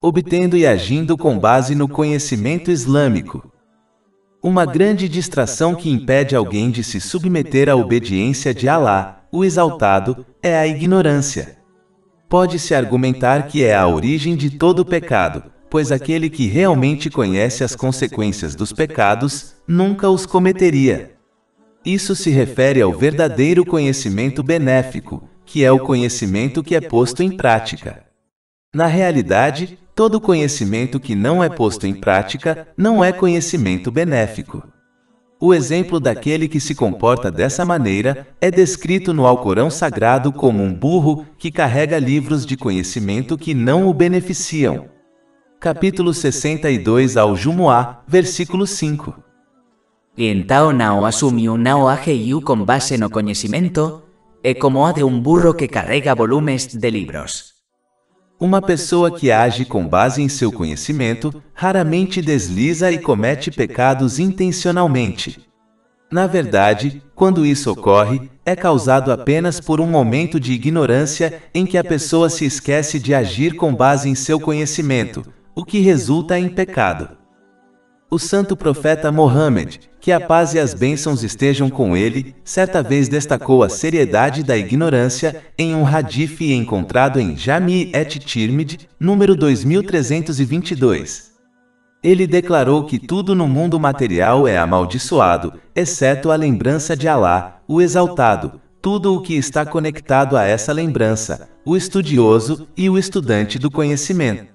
obtendo e agindo com base no conhecimento islâmico. Uma grande distração que impede alguém de se submeter à obediência de Alá, o Exaltado, é a ignorância. Pode-se argumentar que é a origem de todo pecado, pois aquele que realmente conhece as consequências dos pecados, nunca os cometeria. Isso se refere ao verdadeiro conhecimento benéfico, que é o conhecimento que é posto em prática. Na realidade, todo conhecimento que não é posto em prática não é conhecimento benéfico. O exemplo daquele que se comporta dessa maneira é descrito no Alcorão Sagrado como um burro que carrega livros de conhecimento que não o beneficiam. Capítulo 62 ao Jumu'ah, versículo 5. E então não assumiu não agiu com base no conhecimento, é como a de um burro que carrega volumes de livros. Uma pessoa que age com base em seu conhecimento, raramente desliza e comete pecados intencionalmente. Na verdade, quando isso ocorre, é causado apenas por um momento de ignorância em que a pessoa se esquece de agir com base em seu conhecimento, o que resulta em pecado. O santo profeta Mohammed, que a paz e as bênçãos estejam com ele, certa vez destacou a seriedade da ignorância em um hadith encontrado em Jami' et-Tirmidhi, número 2322. Ele declarou que tudo no mundo material é amaldiçoado, exceto a lembrança de Alá, o Exaltado, tudo o que está conectado a essa lembrança, o estudioso e o estudante do conhecimento.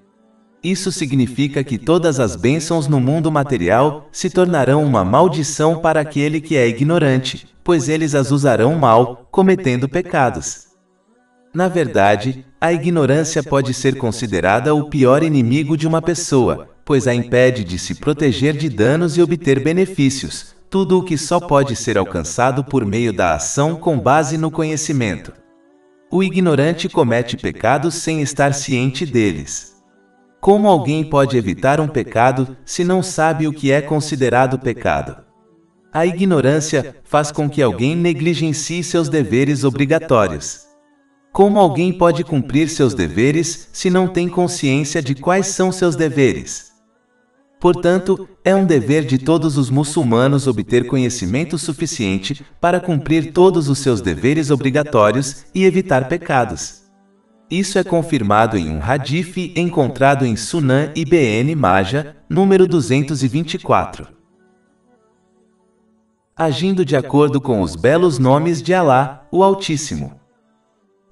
Isso significa que todas as bênçãos no mundo material se tornarão uma maldição para aquele que é ignorante, pois eles as usarão mal, cometendo pecados. Na verdade, a ignorância pode ser considerada o pior inimigo de uma pessoa, pois a impede de se proteger de danos e obter benefícios, tudo o que só pode ser alcançado por meio da ação com base no conhecimento. O ignorante comete pecados sem estar ciente deles. Como alguém pode evitar um pecado se não sabe o que é considerado pecado? A ignorância faz com que alguém negligencie seus deveres obrigatórios. Como alguém pode cumprir seus deveres se não tem consciência de quais são seus deveres? Portanto, é um dever de todos os muçulmanos obter conhecimento suficiente para cumprir todos os seus deveres obrigatórios e evitar pecados. Isso é confirmado em um hadith encontrado em Sunan Ibn Majah, número 224. Agindo de acordo com os belos nomes de Alá, o Altíssimo.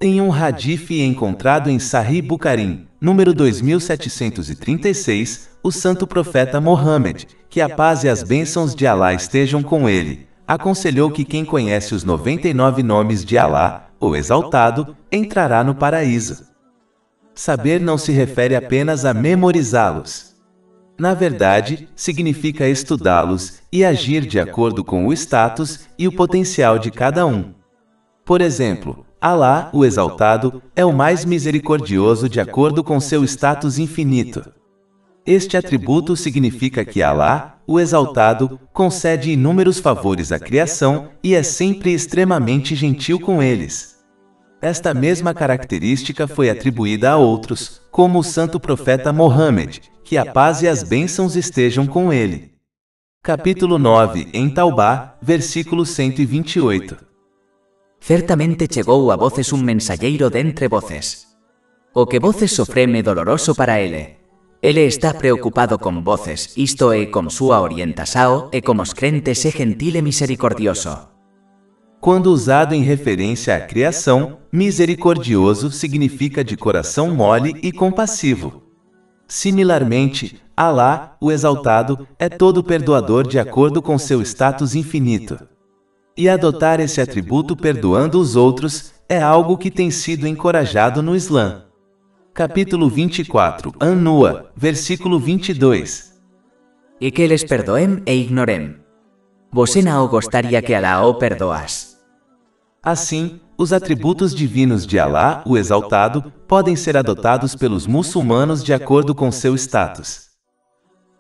Em um hadith encontrado em Sahih Bukhari, número 2736, o santo profeta Mohammed, que a paz e as bênçãos de Alá estejam com ele, aconselhou que quem conhece os 99 nomes de Alá, o Exaltado, entrará no paraíso. Saber não se refere apenas a memorizá-los. Na verdade, significa estudá-los e agir de acordo com o status e o potencial de cada um. Por exemplo, Alá, o Exaltado, é o mais misericordioso de acordo com seu status infinito. Este atributo significa que Alá, o Exaltado, concede inúmeros favores à criação e é sempre extremamente gentil com eles. Esta mesma característica foi atribuída a outros, como o santo profeta Mohammed, que a paz e as bênçãos estejam com ele. Capítulo 9, em Taubá, versículo 128. Certamente chegou a voces um mensageiro dentre voces. O que voces sofreme doloroso para ele. Ele está preocupado com voces, isto é, com sua orientação, e com os crentes é gentil e misericordioso. Quando usado em referência à criação, misericordioso significa de coração mole e compassivo. Similarmente, Alá, o Exaltado, é todo perdoador de acordo com seu status infinito. E adotar esse atributo perdoando os outros é algo que tem sido encorajado no Islã. Capítulo 24, An-Nua, versículo 22. E que eles perdoem e ignorem. Você não gostaria que Alá o perdoas. Assim, os atributos divinos de Alá, o Exaltado, podem ser adotados pelos muçulmanos de acordo com seu status.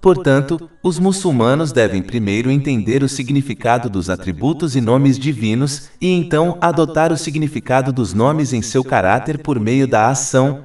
Portanto, os muçulmanos devem primeiro entender o significado dos atributos e nomes divinos, e então adotar o significado dos nomes em seu caráter por meio da ação,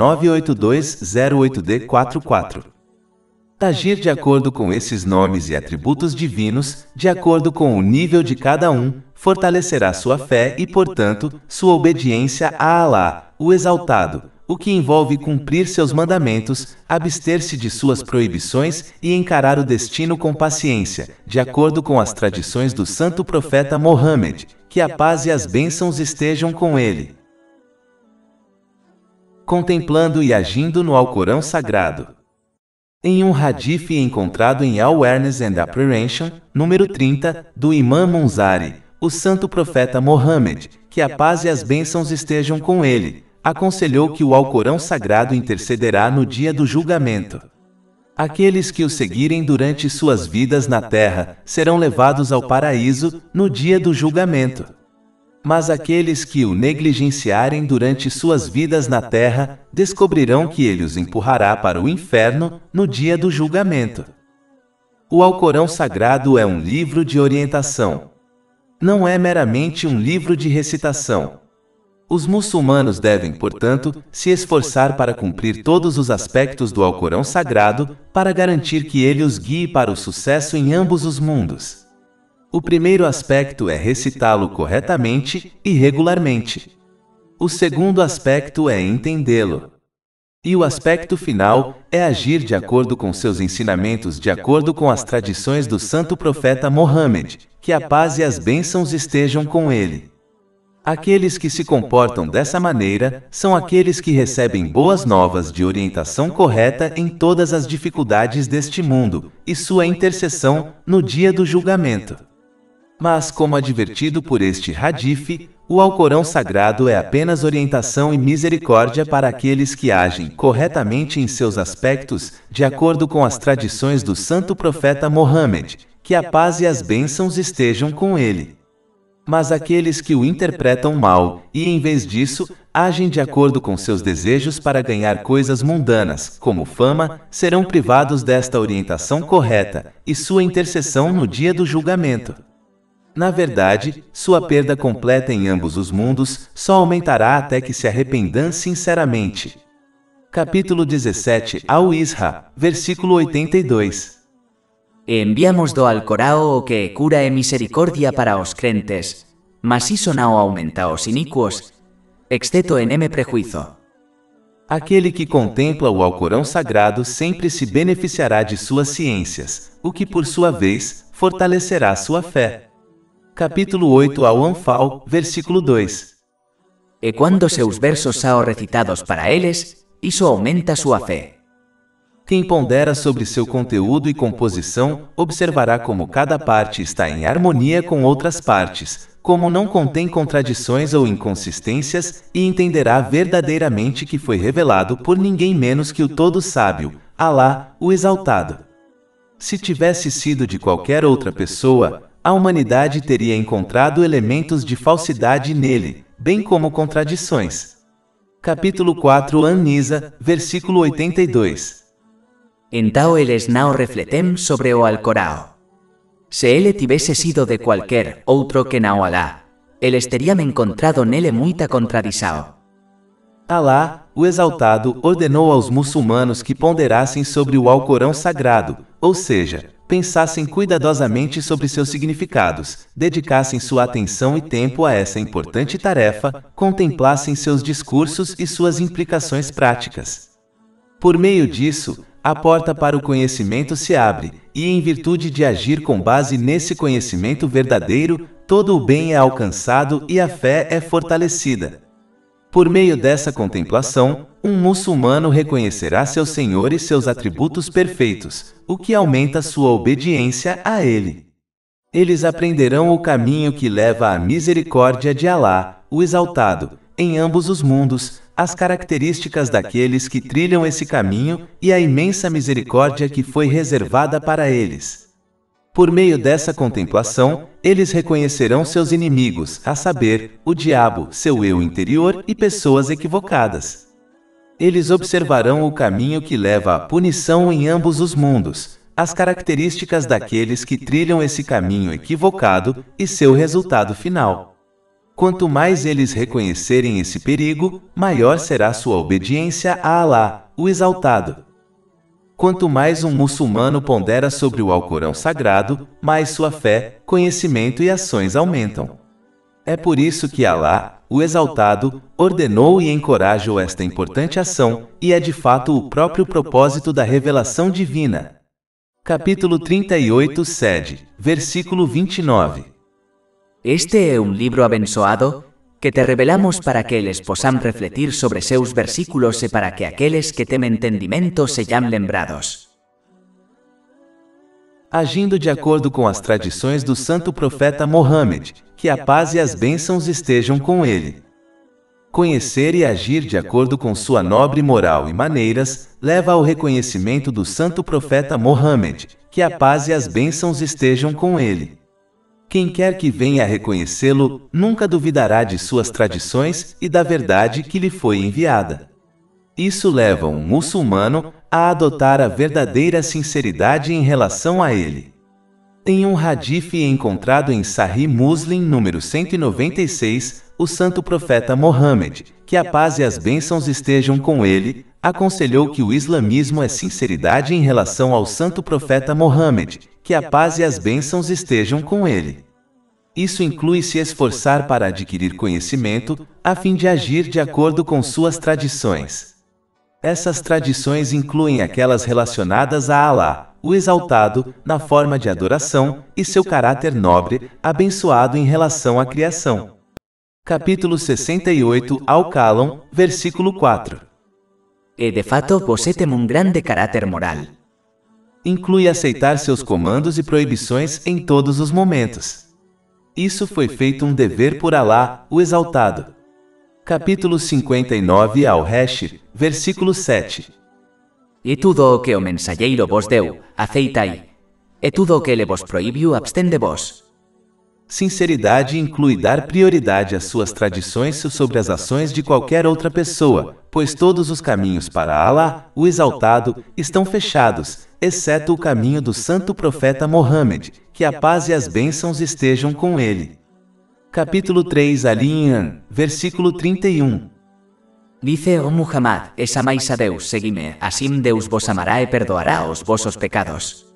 98208D44. Agir de acordo com esses nomes e atributos divinos, de acordo com o nível de cada um, fortalecerá sua fé e, portanto, sua obediência a Alá, o Exaltado, o que envolve cumprir seus mandamentos, abster-se de suas proibições e encarar o destino com paciência, de acordo com as tradições do santo profeta Mohammed, que a paz e as bênçãos estejam com ele. Contemplando e agindo no Alcorão Sagrado. Em um hadith encontrado em Awareness and Apprehension, número 30, do Imam Munzari, o santo profeta Mohammed, que a paz e as bênçãos estejam com ele, aconselhou que o Alcorão Sagrado intercederá no dia do julgamento. Aqueles que o seguirem durante suas vidas na terra serão levados ao paraíso no dia do julgamento. Mas aqueles que o negligenciarem durante suas vidas na terra descobrirão que ele os empurrará para o inferno no dia do julgamento. O Alcorão Sagrado é um livro de orientação. Não é meramente um livro de recitação. Os muçulmanos devem, portanto, se esforçar para cumprir todos os aspectos do Alcorão Sagrado para garantir que ele os guie para o sucesso em ambos os mundos. O primeiro aspecto é recitá-lo corretamente e regularmente. O segundo aspecto é entendê-lo. E o aspecto final é agir de acordo com seus ensinamentos, de acordo com as tradições do santo profeta Mohammed, que a paz e as bênçãos estejam com ele. Aqueles que se comportam dessa maneira são aqueles que recebem boas novas de orientação correta em todas as dificuldades deste mundo, e sua intercessão no dia do julgamento. Mas, como advertido por este hadith, o Alcorão Sagrado é apenas orientação e misericórdia para aqueles que agem corretamente em seus aspectos, de acordo com as tradições do santo profeta Mohammed, que a paz e as bênçãos estejam com ele. Mas aqueles que o interpretam mal, e em vez disso, agem de acordo com seus desejos para ganhar coisas mundanas, como fama, serão privados desta orientação correta, e sua intercessão no dia do julgamento. Na verdade, sua perda completa em ambos os mundos só aumentará até que se arrependam sinceramente. Capítulo 17 Al-Isra, versículo 82. Enviamos do Alcorão o que cura e misericordia para os crentes, mas isso não aumenta os iníquos, exceto en M prejuízo. Aquele que contempla o Alcorão Sagrado sempre se beneficiará de suas ciências, o que por sua vez fortalecerá sua fé. Capítulo 8 Al-Anfal, versículo 2. E quando seus versos são recitados para eles, isso aumenta sua fé. Quem pondera sobre seu conteúdo e composição, observará como cada parte está em harmonia com outras partes, como não contém contradições ou inconsistências, e entenderá verdadeiramente que foi revelado por ninguém menos que o Todo-Sábio, Alá, o Exaltado. Se tivesse sido de qualquer outra pessoa, a humanidade teria encontrado elementos de falsidade nele, bem como contradições. Capítulo 4 An-Nisa, versículo 82. Então eles não refletem sobre o Alcorão. Se ele tivesse sido de qualquer outro que não Alá, eles teriam encontrado nele muita contradição. Alá, o Exaltado, ordenou aos muçulmanos que ponderassem sobre o Alcorão Sagrado, ou seja, pensassem cuidadosamente sobre seus significados, dedicassem sua atenção e tempo a essa importante tarefa, contemplassem seus discursos e suas implicações práticas. Por meio disso, a porta para o conhecimento se abre, e em virtude de agir com base nesse conhecimento verdadeiro, todo o bem é alcançado e a fé é fortalecida. Por meio dessa contemplação, um muçulmano reconhecerá seu Senhor e seus atributos perfeitos, o que aumenta sua obediência a Ele. Eles aprenderão o caminho que leva à misericórdia de Alá, o Exaltado, em ambos os mundos, as características daqueles que trilham esse caminho e a imensa misericórdia que foi reservada para eles. Por meio dessa contemplação, eles reconhecerão seus inimigos, a saber, o diabo, seu eu interior e pessoas equivocadas. Eles observarão o caminho que leva à punição em ambos os mundos, as características daqueles que trilham esse caminho equivocado e seu resultado final. Quanto mais eles reconhecerem esse perigo, maior será sua obediência a Alá, o Exaltado. Quanto mais um muçulmano pondera sobre o Alcorão Sagrado, mais sua fé, conhecimento e ações aumentam. É por isso que Alá, o Exaltado, ordenou e encorajou esta importante ação, e é de fato o próprio propósito da revelação divina. Capítulo 38, sede, versículo 29. Este é un libro abençoado que te revelamos para que eles possam refletir sobre seus versículos e para que aqueles que temen entendimento sejam lembrados. Agindo de acordo com as tradições do santo profeta Mohammed, que a paz e as bênçãos estejam com ele. Conhecer e agir de acordo com sua nobre moral e maneiras, leva ao reconhecimento do santo profeta Mohammed, que a paz e as bênçãos estejam com ele. Quem quer que venha a reconhecê-lo, nunca duvidará de suas tradições e da verdade que lhe foi enviada. Isso leva um muçulmano a adotar a verdadeira sinceridade em relação a ele. Em um hadith encontrado em Sahih Muslim número 196, o santo profeta Mohammed, que a paz e as bênçãos estejam com ele, aconselhou que o islamismo é sinceridade em relação ao santo profeta Mohammed, que a paz e as bênçãos estejam com ele. Isso inclui se esforçar para adquirir conhecimento, a fim de agir de acordo com suas tradições. Essas tradições incluem aquelas relacionadas a Alá, o Exaltado, na forma de adoração, e seu caráter nobre, abençoado em relação à criação. Capítulo 68, Al-Qalam, versículo 4. E de fato você tem um grande caráter moral. Inclui aceitar seus comandos e proibições em todos os momentos. Isso foi feito um dever por Alá, o Exaltado. Capítulo 59 Al-Hashir, versículo 7. E tudo o que o mensageiro vos deu, aceitai. E tudo o que ele vos proibiu, abstende vos. Sinceridade inclui dar prioridade às suas tradições sobre as ações de qualquer outra pessoa, pois todos os caminhos para Alá, o Exaltado, estão fechados, exceto o caminho do santo profeta Mohammed, que a paz e as bênçãos estejam com ele. Capítulo 3 Al-Imran, versículo 31. Dice o Muhammad, es amais a Deus, seguime, assim Deus vos amará e perdoará os vossos pecados.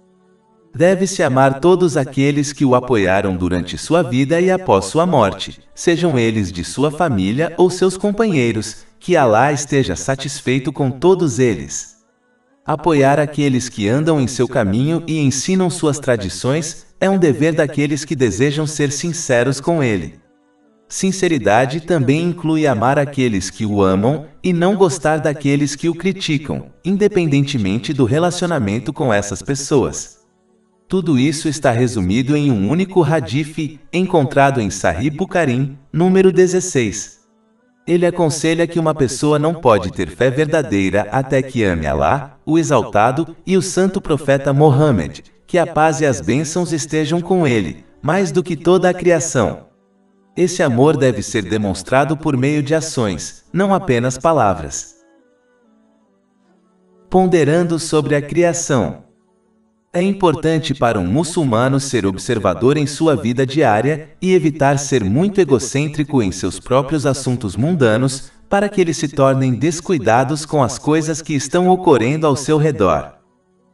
Deve-se amar todos aqueles que o apoiaram durante sua vida e após sua morte, sejam eles de sua família ou seus companheiros, que Alá esteja satisfeito com todos eles. Apoiar aqueles que andam em seu caminho e ensinam suas tradições é um dever daqueles que desejam ser sinceros com ele. Sinceridade também inclui amar aqueles que o amam e não gostar daqueles que o criticam, independentemente do relacionamento com essas pessoas. Tudo isso está resumido em um único hadith, encontrado em Sahih Bukhari, número 16. Ele aconselha que uma pessoa não pode ter fé verdadeira até que ame Alá, o Exaltado, e o santo profeta Mohammed, que a paz e as bênçãos estejam com ele, mais do que toda a criação. Esse amor deve ser demonstrado por meio de ações, não apenas palavras. Ponderando sobre a criação. É importante para um muçulmano ser observador em sua vida diária e evitar ser muito egocêntrico em seus próprios assuntos mundanos, para que eles se tornem descuidados com as coisas que estão ocorrendo ao seu redor.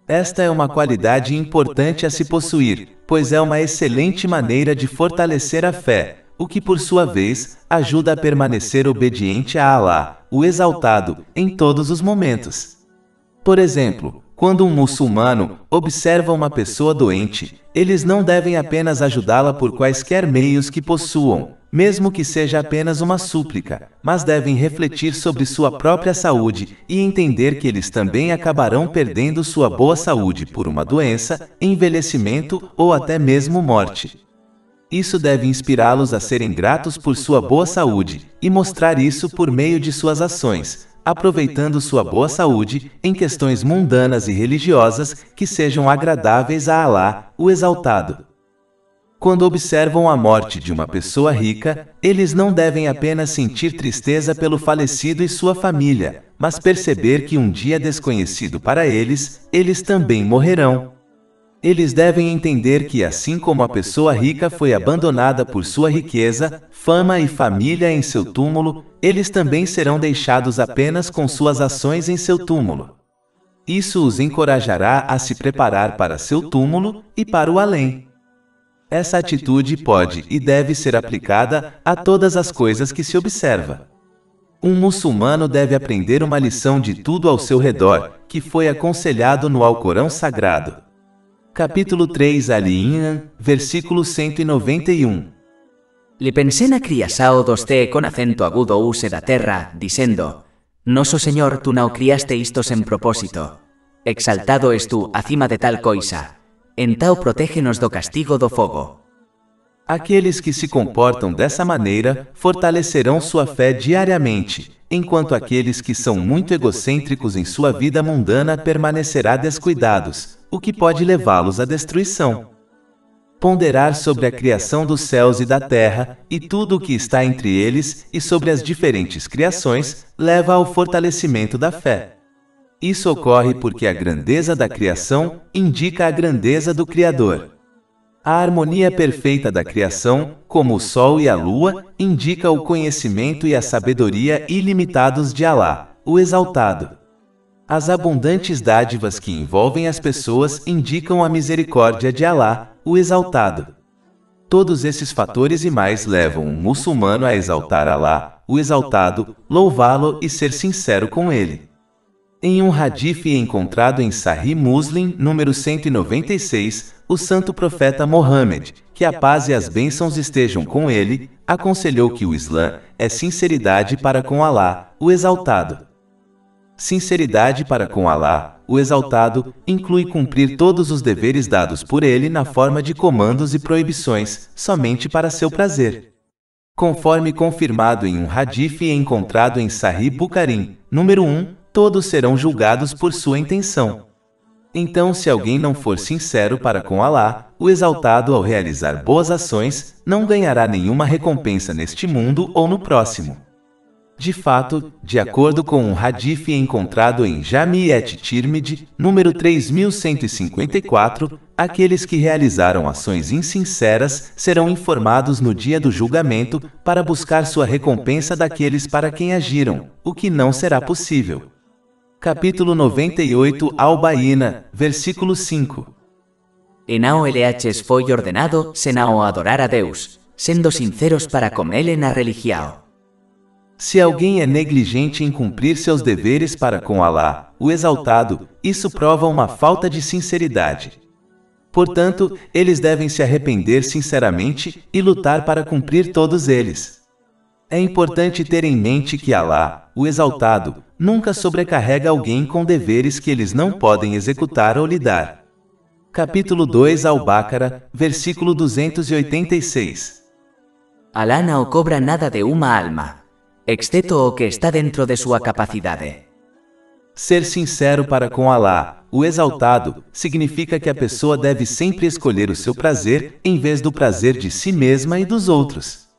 Esta é uma qualidade importante a se possuir, pois é uma excelente maneira de fortalecer a fé, o que por sua vez ajuda a permanecer obediente a Alá, o Exaltado, em todos os momentos. Por exemplo, quando um muçulmano observa uma pessoa doente, eles não devem apenas ajudá-la por quaisquer meios que possuam, mesmo que seja apenas uma súplica, mas devem refletir sobre sua própria saúde e entender que eles também acabarão perdendo sua boa saúde por uma doença, envelhecimento ou até mesmo morte. Isso deve inspirá-los a serem gratos por sua boa saúde e mostrar isso por meio de suas ações, aproveitando sua boa saúde em questões mundanas e religiosas que sejam agradáveis a Alá, o Exaltado. Quando observam a morte de uma pessoa rica, eles não devem apenas sentir tristeza pelo falecido e sua família, mas perceber que um dia desconhecido para eles, eles também morrerão. Eles devem entender que assim como a pessoa rica foi abandonada por sua riqueza, fama e família em seu túmulo, eles também serão deixados apenas com suas ações em seu túmulo. Isso os encorajará a se preparar para seu túmulo e para o além. Essa atitude pode e deve ser aplicada a todas as coisas que se observa. Um muçulmano deve aprender uma lição de tudo ao seu redor, que foi aconselhado no Alcorão Sagrado. Capítulo 3 Ali-Imran, versículo 191. Le pensé na criasao doste con acento agudo use da terra, dicendo, Noso Señor, tu não criaste isto sem propósito. Exaltado és tu acima de tal coisa. Entao protégenos do castigo do fogo. Aqueles que se comportam dessa maneira fortalecerão sua fé diariamente, enquanto aqueles que são muito egocêntricos em sua vida mundana permanecerá descuidados, o que pode levá-los à destruição. Ponderar sobre a criação dos céus e da terra, e tudo o que está entre eles, e sobre as diferentes criações, leva ao fortalecimento da fé. Isso ocorre porque a grandeza da criação indica a grandeza do Criador. A harmonia perfeita da criação, como o Sol e a Lua, indica o conhecimento e a sabedoria ilimitados de Alá, o Exaltado. As abundantes dádivas que envolvem as pessoas indicam a misericórdia de Alá, o Exaltado. Todos esses fatores e mais levam um muçulmano a exaltar Alá, o Exaltado, louvá-lo e ser sincero com ele. Em um hadith encontrado em Sahih Muslim, número 196, o santo profeta Mohammed, que a paz e as bênçãos estejam com ele, aconselhou que o Islã é sinceridade para com Alá, o Exaltado. Sinceridade para com Alá, o Exaltado, inclui cumprir todos os deveres dados por ele na forma de comandos e proibições, somente para seu prazer. Conforme confirmado em um hadith encontrado em Sahih Bukhari, número 1, todos serão julgados por sua intenção. Então, se alguém não for sincero para com Alá, o Exaltado ao realizar boas ações, não ganhará nenhuma recompensa neste mundo ou no próximo. De fato, de acordo com um hadith encontrado em Jami et-Tirmidhi, número 3154, aqueles que realizaram ações insinceras serão informados no dia do julgamento para buscar sua recompensa daqueles para quem agiram, o que não será possível. Capítulo 98 Al-Baína, versículo 5. Enao LHs foi ordenado senao adorar a Deus, sendo sinceros para com ele na religião. Se alguém é negligente em cumprir seus deveres para com Alá, o Exaltado, isso prova uma falta de sinceridade. Portanto, eles devem se arrepender sinceramente e lutar para cumprir todos eles. É importante ter em mente que Alá, o Exaltado, nunca sobrecarrega alguém com deveres que eles não podem executar ou lidar. Capítulo 2 Al-Baqarah, versículo 286. Alá não cobra nada de uma alma, exceto o que está dentro de sua capacidade. Ser sincero para com Alá, o Exaltado, significa que a pessoa deve sempre escolher o seu prazer em vez do prazer de si mesma e dos outros.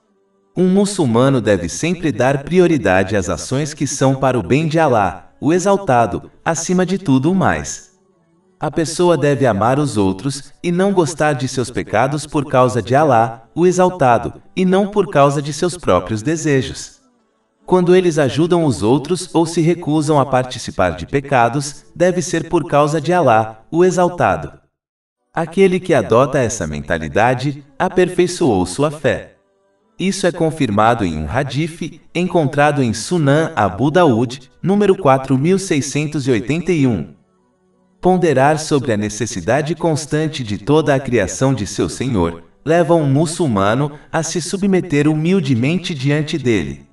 Um muçulmano deve sempre dar prioridade às ações que são para o bem de Alá, o Exaltado, acima de tudo o mais. A pessoa deve amar os outros e não gostar de seus pecados por causa de Alá, o Exaltado, e não por causa de seus próprios desejos. Quando eles ajudam os outros ou se recusam a participar de pecados, deve ser por causa de Alá, o Exaltado. Aquele que adota essa mentalidade, aperfeiçoou sua fé. Isso é confirmado em um hadith encontrado em Sunan Abu Daud, número 4681. Ponderar sobre a necessidade constante de toda a criação de seu Senhor, leva um muçulmano a se submeter humildemente diante dele.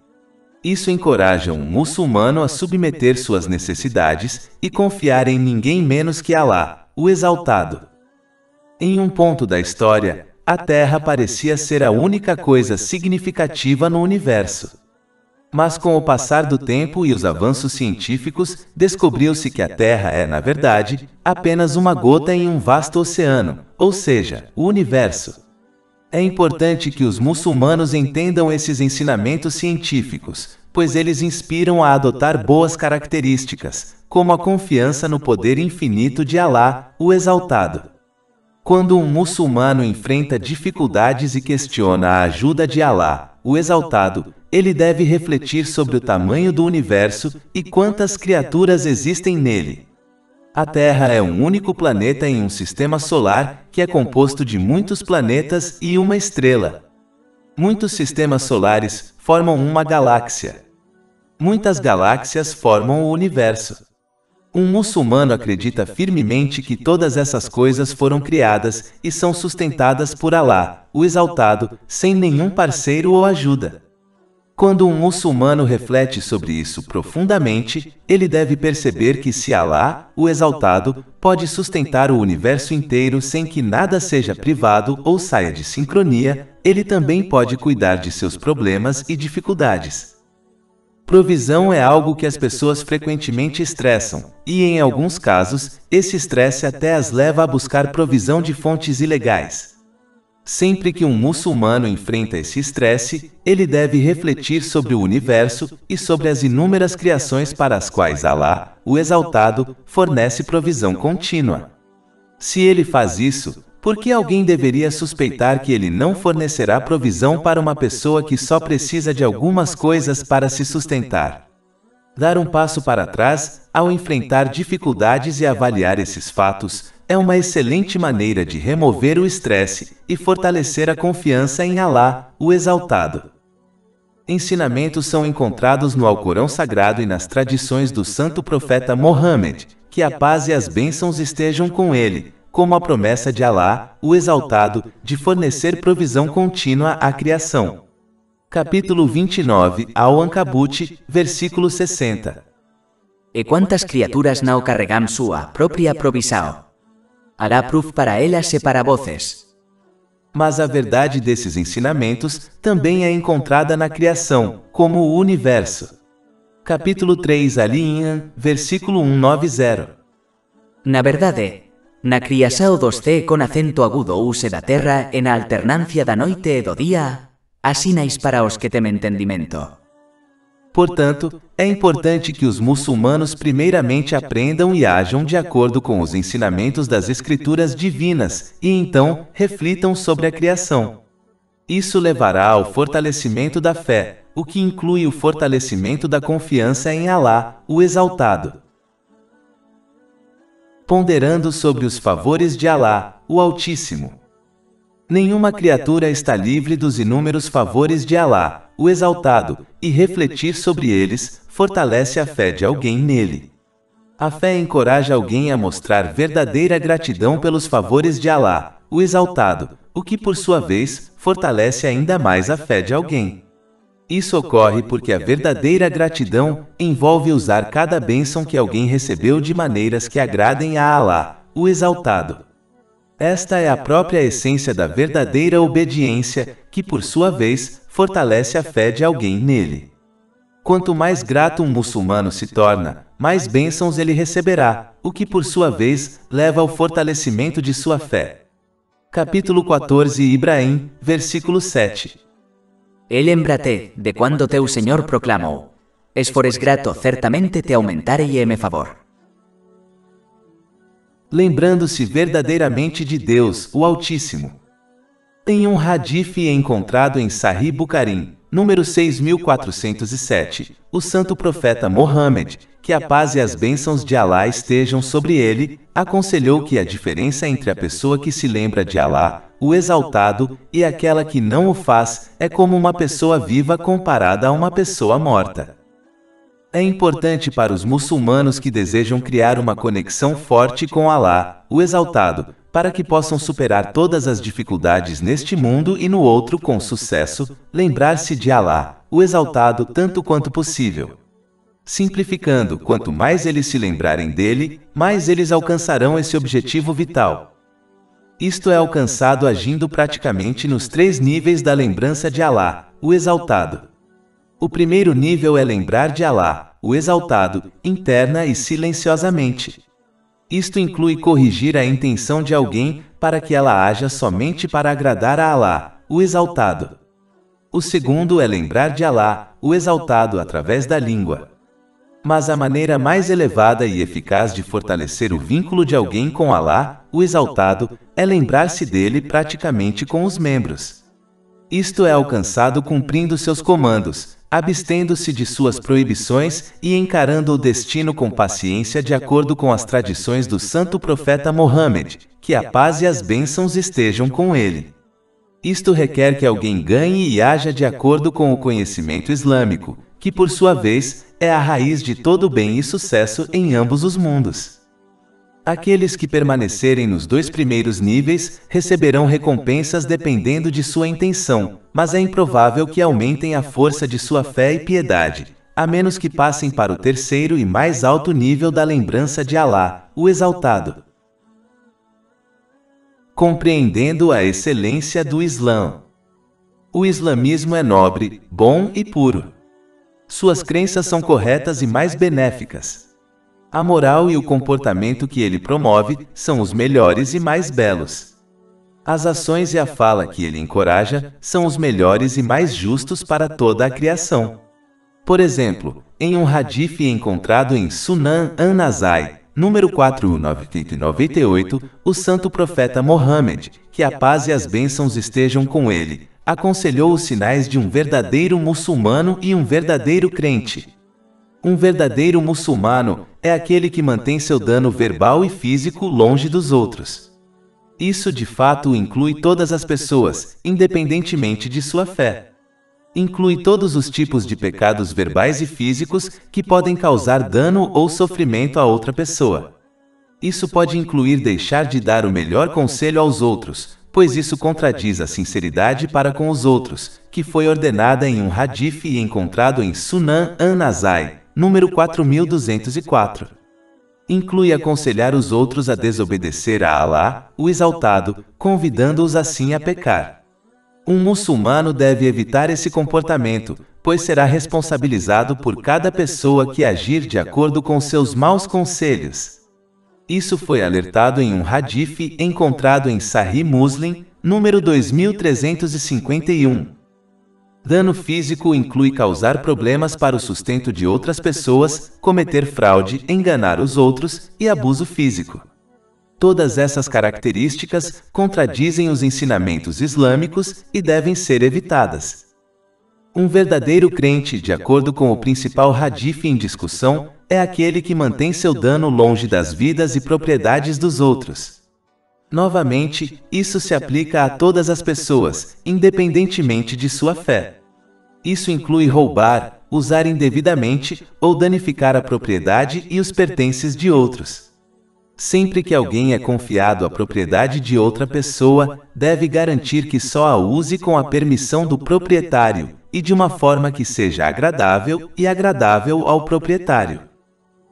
Isso encoraja um muçulmano a submeter suas necessidades e confiar em ninguém menos que Alá, o Exaltado. Em um ponto da história, a Terra parecia ser a única coisa significativa no universo. Mas com o passar do tempo e os avanços científicos, descobriu-se que a Terra é, na verdade, apenas uma gota em um vasto oceano, ou seja, o universo. É importante que os muçulmanos entendam esses ensinamentos científicos, pois eles inspiram a adotar boas características, como a confiança no poder infinito de Alá, o Exaltado. Quando um muçulmano enfrenta dificuldades e questiona a ajuda de Alá, o Exaltado, ele deve refletir sobre o tamanho do universo e quantas criaturas existem nele. A Terra é um único planeta em um sistema solar que é composto de muitos planetas e uma estrela. Muitos sistemas solares formam uma galáxia. Muitas galáxias formam o universo. Um muçulmano acredita firmemente que todas essas coisas foram criadas e são sustentadas por Alá, o Exaltado, sem nenhum parceiro ou ajuda. Quando um muçulmano reflete sobre isso profundamente, ele deve perceber que se Alá, o Exaltado, pode sustentar o universo inteiro sem que nada seja privado ou saia de sincronia, ele também pode cuidar de seus problemas e dificuldades. Provisão é algo que as pessoas frequentemente estressam, e em alguns casos, esse estresse até as leva a buscar provisão de fontes ilegais. Sempre que um muçulmano enfrenta esse estresse, ele deve refletir sobre o universo e sobre as inúmeras criações para as quais Alá, o Exaltado, fornece provisão contínua. Se ele faz isso, por que alguém deveria suspeitar que ele não fornecerá provisão para uma pessoa que só precisa de algumas coisas para se sustentar? Dar um passo para trás, ao enfrentar dificuldades e avaliar esses fatos, é uma excelente maneira de remover o estresse e fortalecer a confiança em Alá, o Exaltado. Ensinamentos são encontrados no Alcorão Sagrado e nas tradições do santo profeta Mohammed, que a paz e as bênçãos estejam com ele, como a promessa de Alá, o Exaltado, de fornecer provisão contínua à criação. Capítulo 29, Al-Ankabut, versículo 60. E quantas criaturas não carregam sua própria provisão? Hará proof para elas e para voces. Mas a verdade desses ensinamentos também é encontrada na criação, como o universo. Capítulo 3, Ali-Imran, versículo 190. Na verdade, na criação dos C con acento agudo use da terra en a alternancia da noite e do día, asinais para os que temem entendimento. Portanto, é importante que os muçulmanos primeiramente aprendam e ajam de acordo com os ensinamentos das Escrituras divinas, e então reflitam sobre a criação. Isso levará ao fortalecimento da fé, o que inclui o fortalecimento da confiança em Alá, o Exaltado. Ponderando sobre os favores de Alá, o Altíssimo. Nenhuma criatura está livre dos inúmeros favores de Alá, o Exaltado, e refletir sobre eles fortalece a fé de alguém nele. A fé encoraja alguém a mostrar verdadeira gratidão pelos favores de Alá, o Exaltado, o que por sua vez fortalece ainda mais a fé de alguém. Isso ocorre porque a verdadeira gratidão envolve usar cada bênção que alguém recebeu de maneiras que agradem a Alá, o Exaltado. Esta é a própria essência da verdadeira obediência, que por sua vez fortalece a fé de alguém nele. Quanto mais grato um muçulmano se torna, mais bênçãos ele receberá, o que por sua vez leva ao fortalecimento de sua fé. Capítulo 14, Ibrahim, versículo 7. E lembra-te de quando teu Senhor proclamou: "Es fores grato, certamente te aumentarei e me favor." Lembrando-se verdadeiramente de Deus, o Altíssimo. Em um hadith encontrado em Sahih Bukhari, número 6407, o santo profeta Mohammed, que a paz e as bênçãos de Alá estejam sobre ele, aconselhou que a diferença entre a pessoa que se lembra de Alá, o Exaltado, e aquela que não o faz, é como uma pessoa viva comparada a uma pessoa morta. É importante para os muçulmanos que desejam criar uma conexão forte com Alá, o Exaltado, para que possam superar todas as dificuldades neste mundo e no outro com sucesso, lembrar-se de Alá, o Exaltado, tanto quanto possível. Simplificando, quanto mais eles se lembrarem dele, mais eles alcançarão esse objetivo vital. Isto é alcançado agindo praticamente nos 3 níveis da lembrança de Alá, o Exaltado. O primeiro nível é lembrar de Alá, o Exaltado, interna e silenciosamente. Isto inclui corrigir a intenção de alguém para que ela haja somente para agradar a Alá, o Exaltado. O segundo é lembrar de Alá, o Exaltado, através da língua. Mas a maneira mais elevada e eficaz de fortalecer o vínculo de alguém com Alá, o Exaltado, é lembrar-se dele praticamente com os membros. Isto é alcançado cumprindo seus comandos, abstendo-se de suas proibições e encarando o destino com paciência de acordo com as tradições do santo profeta Mohammed, que a paz e as bênçãos estejam com ele. Isto requer que alguém ganhe e haja de acordo com o conhecimento islâmico, que por sua vez é a raiz de todo bem e sucesso em ambos os mundos. Aqueles que permanecerem nos 2 primeiros níveis receberão recompensas dependendo de sua intenção, mas é improvável que aumentem a força de sua fé e piedade, a menos que passem para o terceiro e mais alto nível da lembrança de Alá, o Exaltado. Compreendendo a excelência do Islã. O islamismo é nobre, bom e puro. Suas crenças são corretas e mais benéficas. A moral e o comportamento que ele promove são os melhores e mais belos. As ações e a fala que ele encoraja são os melhores e mais justos para toda a criação. Por exemplo, em um hadith encontrado em Sunan an-Nasai, número 4998, o santo profeta Mohammed, que a paz e as bênçãos estejam com ele, aconselhou os sinais de um verdadeiro muçulmano e um verdadeiro crente. Um verdadeiro muçulmano é aquele que mantém seu dano verbal e físico longe dos outros. Isso de fato inclui todas as pessoas, independentemente de sua fé. Inclui todos os tipos de pecados verbais e físicos que podem causar dano ou sofrimento a outra pessoa. Isso pode incluir deixar de dar o melhor conselho aos outros, pois isso contradiz a sinceridade para com os outros, que foi ordenada em um hadith e encontrado em Sunan an-Nasai, número 4204. Inclui aconselhar os outros a desobedecer a Alá, o Exaltado, convidando-os assim a pecar. Um muçulmano deve evitar esse comportamento, pois será responsabilizado por cada pessoa que agir de acordo com seus maus conselhos. Isso foi alertado em um hadith encontrado em Sahih Muslim, número 2351. Dano físico inclui causar problemas para o sustento de outras pessoas, cometer fraude, enganar os outros e abuso físico. Todas essas características contradizem os ensinamentos islâmicos e devem ser evitadas. Um verdadeiro crente, de acordo com o principal hadith em discussão, é aquele que mantém seu dano longe das vidas e propriedades dos outros. Novamente, isso se aplica a todas as pessoas, independentemente de sua fé. Isso inclui roubar, usar indevidamente ou danificar a propriedade e os pertences de outros. Sempre que alguém é confiado a propriedade de outra pessoa, deve garantir que só a use com a permissão do proprietário e de uma forma que seja agradável e agradável ao proprietário.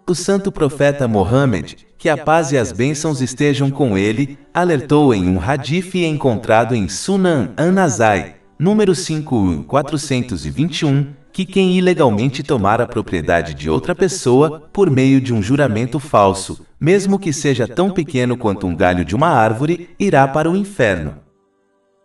O santo profeta Mohammed, que a paz e as bênçãos estejam com ele, alertou em um hadith encontrado em Sunan an-Nasai, número 5421, que quem ilegalmente tomar a propriedade de outra pessoa por meio de um juramento falso, mesmo que seja tão pequeno quanto um galho de uma árvore, irá para o inferno.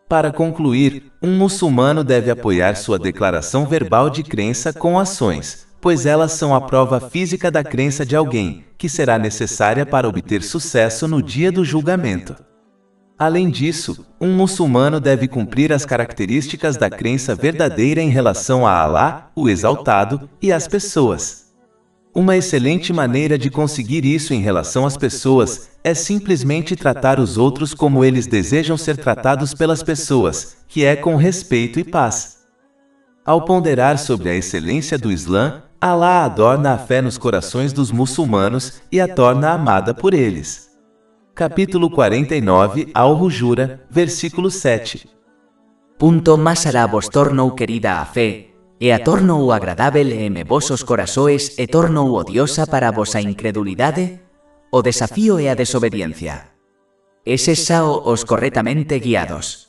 Para concluir, um muçulmano deve apoiar sua declaração verbal de crença com ações, pois elas são a prova física da crença de alguém, que será necessária para obter sucesso no dia do julgamento. Além disso, um muçulmano deve cumprir as características da crença verdadeira em relação a Alá, o Exaltado, e às pessoas. Uma excelente maneira de conseguir isso em relação às pessoas é simplesmente tratar os outros como eles desejam ser tratados pelas pessoas, que é com respeito e paz. Ao ponderar sobre a excelência do Islã, Alá adorna a fé nos corações dos muçulmanos e a torna amada por eles. Capítulo 49, Al-Hujura, versículo 7. Punto más hará vos tornou querida a fe, e a tornou agradável en vossos corazoes e tornou odiosa para vosa incredulidade, o desafío e a desobediencia. Eses sao os corretamente guiados.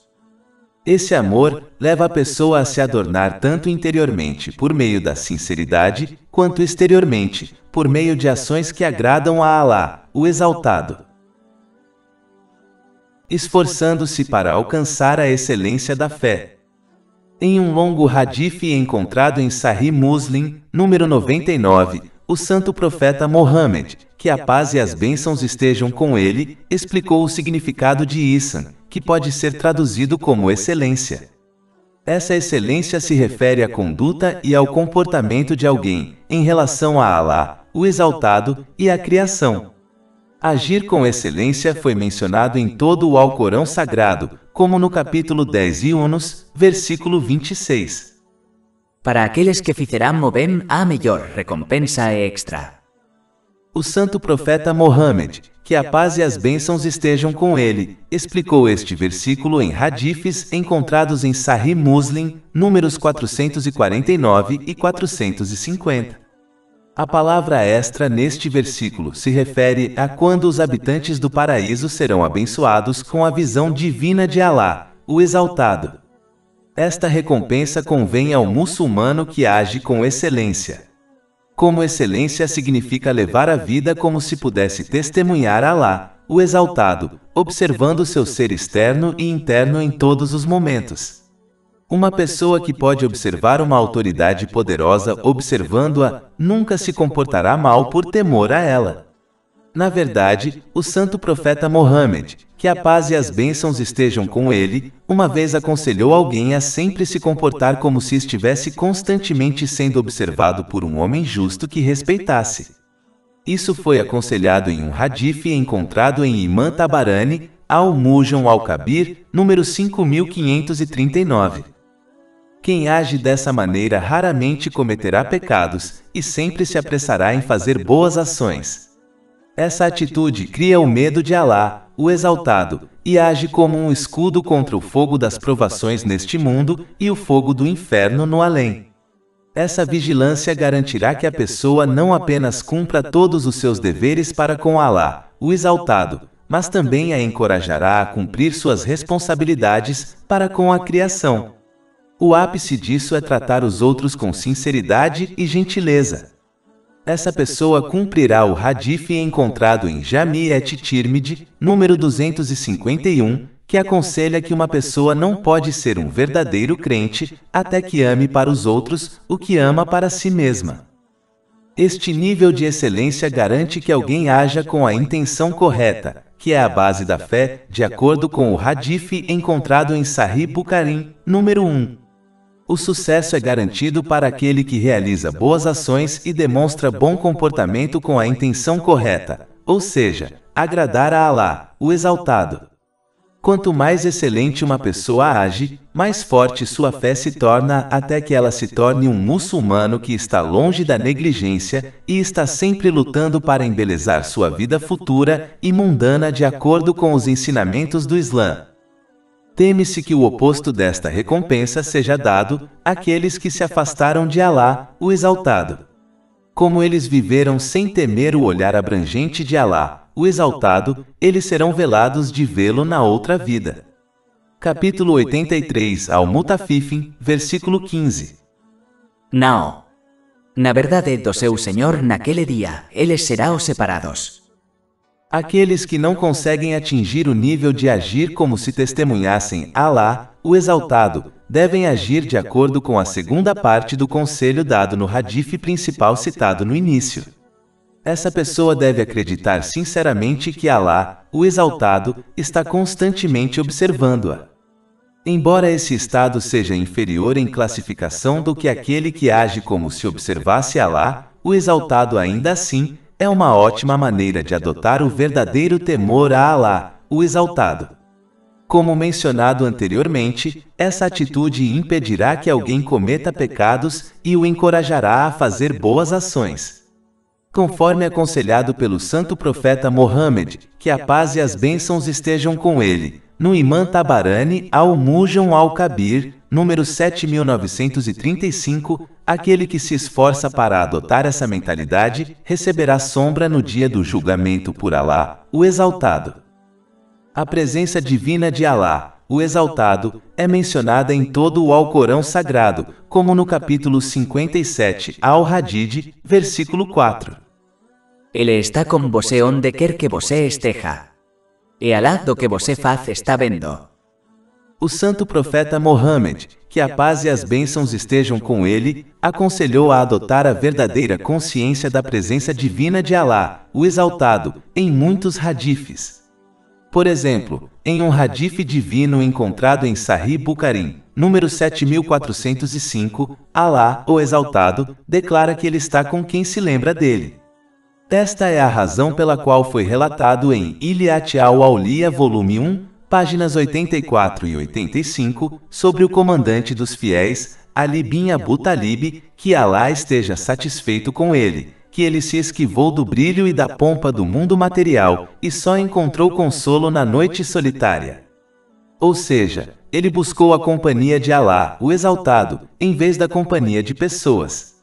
Esse amor leva a pessoa a se adornar tanto interiormente por meio da sinceridade, quanto exteriormente, por meio de ações que agradam a Alá, o Exaltado, esforçando-se para alcançar a excelência da fé. Em um longo hadith encontrado em Sahih Muslim, número 99, o santo profeta Mohammed, que a paz e as bênçãos estejam com ele, explicou o significado de Ihsan, que pode ser traduzido como excelência. Essa excelência se refere à conduta e ao comportamento de alguém, em relação a Alá, o Exaltado, e à criação. Agir com excelência foi mencionado em todo o Alcorão Sagrado, como no capítulo 10 Yunus, versículo 26. Para aqueles que fizeram o bem, há melhor recompensa e extra. O santo profeta Mohammed, que a paz e as bênçãos estejam com ele, explicou este versículo em hadiths encontrados em Sahih Muslim, números 449 e 450. A palavra extra neste versículo se refere a quando os habitantes do paraíso serão abençoados com a visão divina de Alá, o Exaltado. Esta recompensa convém ao muçulmano que age com excelência. Como excelência significa levar a vida como se pudesse testemunhar Alá, o Exaltado, observando seu ser externo e interno em todos os momentos. Uma pessoa que pode observar uma autoridade poderosa observando-a, nunca se comportará mal por temor a ela. Na verdade, o santo profeta Mohammed, que a paz e as bênçãos estejam com ele, uma vez aconselhou alguém a sempre se comportar como se estivesse constantemente sendo observado por um homem justo que respeitasse. Isso foi aconselhado em um hadith encontrado em Imam Tabarani, Al-Mujam Al-Kabir, número 5539. Quem age dessa maneira raramente cometerá pecados, e sempre se apressará em fazer boas ações. Essa atitude cria o medo de Alá, o Exaltado, e age como um escudo contra o fogo das provações neste mundo e o fogo do inferno no além. Essa vigilância garantirá que a pessoa não apenas cumpra todos os seus deveres para com Alá, o Exaltado, mas também a encorajará a cumprir suas responsabilidades para com a criação. O ápice disso é tratar os outros com sinceridade e gentileza. Essa pessoa cumprirá o hadith encontrado em Jami et-Tirmidhi, número 251, que aconselha que uma pessoa não pode ser um verdadeiro crente até que ame para os outros o que ama para si mesma. Este nível de excelência garante que alguém haja com a intenção correta, que é a base da fé, de acordo com o hadith encontrado em Sahih Bukhari, número 1. O sucesso é garantido para aquele que realiza boas ações e demonstra bom comportamento com a intenção correta, ou seja, agradar a Alá, o Exaltado. Quanto mais excelente uma pessoa age, mais forte sua fé se torna até que ela se torne um muçulmano que está longe da negligência e está sempre lutando para embelezar sua vida futura e mundana de acordo com os ensinamentos do Islã. Teme-se que o oposto desta recompensa seja dado àqueles que se afastaram de Alá, o Exaltado. Como eles viveram sem temer o olhar abrangente de Alá, o Exaltado, eles serão velados de vê-lo na outra vida. Capítulo 83 Al-Mutaffifin, versículo 15. Não. Na verdade do seu Senhor naquele dia, eles serão separados. Aqueles que não conseguem atingir o nível de agir como se testemunhassem Alá, o Exaltado, devem agir de acordo com a segunda parte do conselho dado no hadith principal citado no início. Essa pessoa deve acreditar sinceramente que Alá, o Exaltado, está constantemente observando-a. Embora esse estado seja inferior em classificação do que aquele que age como se observasse Alá, o Exaltado ainda assim, é uma ótima maneira de adotar o verdadeiro temor a Alá, o Exaltado. Como mencionado anteriormente, essa atitude impedirá que alguém cometa pecados e o encorajará a fazer boas ações. conforme aconselhado pelo santo profeta Mohammed, que a paz e as bênçãos estejam com ele, no Imam Tabarani al-Mujam al-Kabir, número 7935, aquele que se esforça para adotar essa mentalidade, receberá sombra no dia do julgamento por Alá, o Exaltado. A presença divina de Alá, o Exaltado, é mencionada em todo o Alcorão Sagrado, como no capítulo 57, Al-Hadid, versículo 4. Ele está com você onde quer que você esteja. E Alá do que você faz está vendo. O santo profeta Mohammed, que a paz e as bênçãos estejam com ele, aconselhou a adotar a verdadeira consciência da presença divina de Alá, o Exaltado, em muitos hadifes. Por exemplo, em um hadith divino encontrado em Sahih Bukhari, número 7405, Alá, o Exaltado, declara que ele está com quem se lembra dele. Esta é a razão pela qual foi relatado em Ilyat al-Awliya, volume 1, páginas 84 e 85, sobre o comandante dos fiéis, Ali bin Abu Talib, que Alá esteja satisfeito com ele, que ele se esquivou do brilho e da pompa do mundo material e só encontrou consolo na noite solitária. Ou seja, ele buscou a companhia de Alá, o Exaltado, em vez da companhia de pessoas.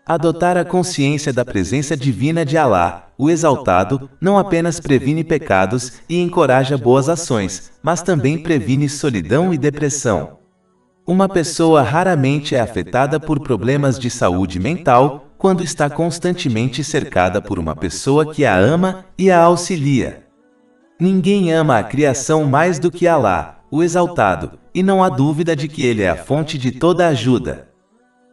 Adotar a consciência da presença divina de Alá, o Exaltado, não apenas previne pecados e encoraja boas ações, mas também previne solidão e depressão. Uma pessoa raramente é afetada por problemas de saúde mental quando está constantemente cercada por uma pessoa que a ama e a auxilia. Ninguém ama a criação mais do que Alá, o Exaltado, e não há dúvida de que ele é a fonte de toda ajuda.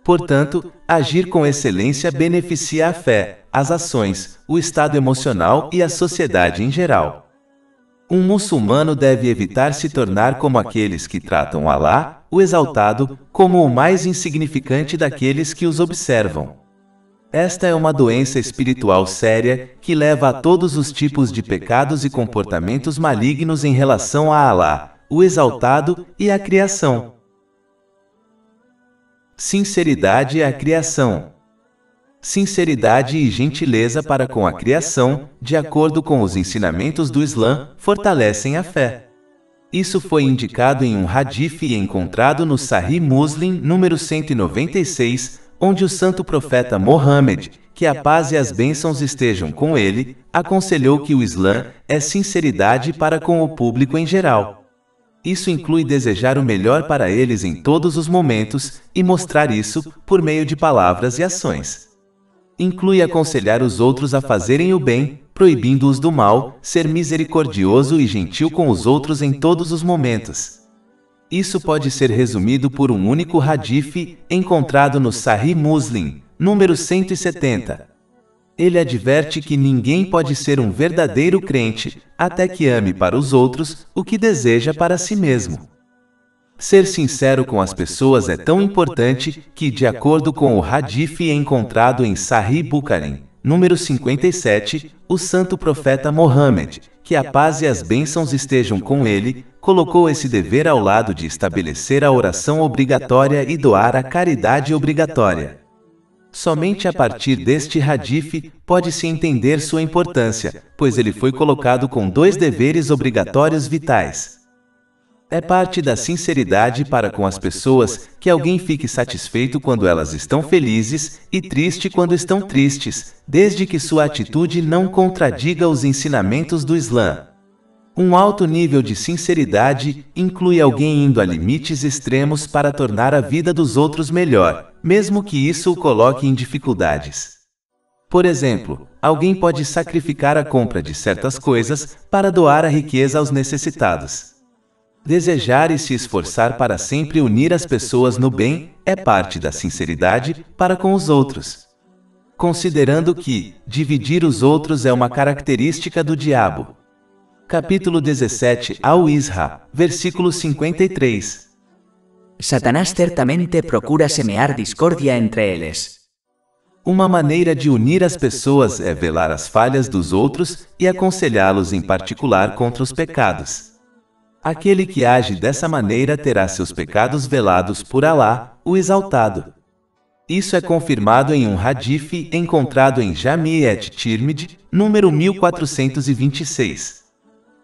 Portanto, agir com excelência beneficia a fé, as ações, o estado emocional e a sociedade em geral. Um muçulmano deve evitar se tornar como aqueles que tratam Alá, o Exaltado, como o mais insignificante daqueles que os observam. Esta é uma doença espiritual séria que leva a todos os tipos de pecados e comportamentos malignos em relação a Alá, o Exaltado, e à criação. Sinceridade à criação. Sinceridade e gentileza para com a criação, de acordo com os ensinamentos do Islã, fortalecem a fé. Isso foi indicado em um hadith encontrado no Sahih Muslim, número 196, onde o santo profeta Mohammed, que a paz e as bênçãos estejam com ele, aconselhou que o Islã é sinceridade para com o público em geral. Isso inclui desejar o melhor para eles em todos os momentos e mostrar isso por meio de palavras e ações. Inclui aconselhar os outros a fazerem o bem, proibindo-os do mal, ser misericordioso e gentil com os outros em todos os momentos. Isso pode ser resumido por um único hadith encontrado no Sahih Muslim, número 170. Ele adverte que ninguém pode ser um verdadeiro crente até que ame para os outros o que deseja para si mesmo. Ser sincero com as pessoas é tão importante que, de acordo com o hadith encontrado em Sahih Bukhari, número 57, o santo profeta Mohammed, que a paz e as bênçãos estejam com ele, colocou esse dever ao lado de estabelecer a oração obrigatória e doar a caridade obrigatória. Somente a partir deste hadith pode-se entender sua importância, pois ele foi colocado com dois deveres obrigatórios vitais. É parte da sinceridade para com as pessoas que alguém fique satisfeito quando elas estão felizes e triste quando estão tristes, desde que sua atitude não contradiga os ensinamentos do Islã. Um alto nível de sinceridade inclui alguém indo a limites extremos para tornar a vida dos outros melhor, mesmo que isso o coloque em dificuldades. Por exemplo, alguém pode sacrificar a compra de certas coisas para doar a riqueza aos necessitados. Desejar e se esforçar para sempre unir as pessoas no bem é parte da sinceridade para com os outros. Considerando que dividir os outros é uma característica do diabo. Capítulo 17, Al-Isra, versículo 53. Satanás certamente procura semear discórdia entre eles. Uma maneira de unir as pessoas é velar as falhas dos outros e aconselhá-los em particular contra os pecados. Aquele que age dessa maneira terá seus pecados velados por Alá, o Exaltado. Isso é confirmado em um hadith encontrado em Jami' et-Tirmidhi, número 1426.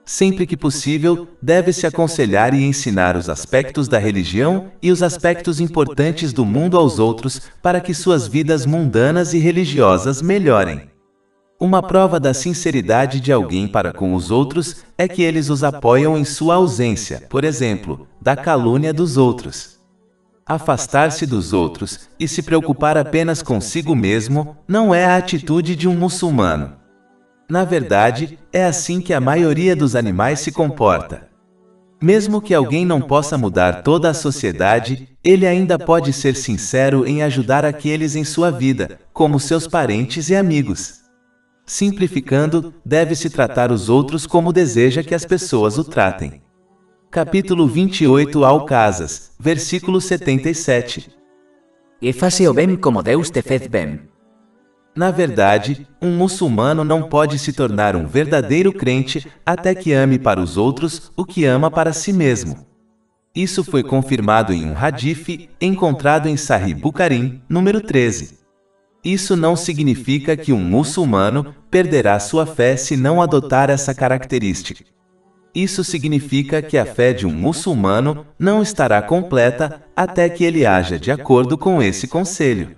Sempre que possível, deve-se aconselhar e ensinar os aspectos da religião e os aspectos importantes do mundo aos outros para que suas vidas mundanas e religiosas melhorem. Uma prova da sinceridade de alguém para com os outros é que eles os apoiam em sua ausência, por exemplo, da calúnia dos outros. Afastar-se dos outros e se preocupar apenas consigo mesmo não é a atitude de um muçulmano. Na verdade, é assim que a maioria dos animais se comporta. Mesmo que alguém não possa mudar toda a sociedade, ele ainda pode ser sincero em ajudar aqueles em sua vida, como seus parentes e amigos. Simplificando, deve-se tratar os outros como deseja que as pessoas o tratem. Capítulo 28 Al-Casas, versículo 77. E faça o bem como Deus te fez bem. Na verdade, um muçulmano não pode se tornar um verdadeiro crente até que ame para os outros o que ama para si mesmo. Isso foi confirmado em um hadith encontrado em Sahih Bukhari, número 13. Isso não significa que um muçulmano perderá sua fé se não adotar essa característica. Isso significa que a fé de um muçulmano não estará completa até que ele haja de acordo com esse conselho.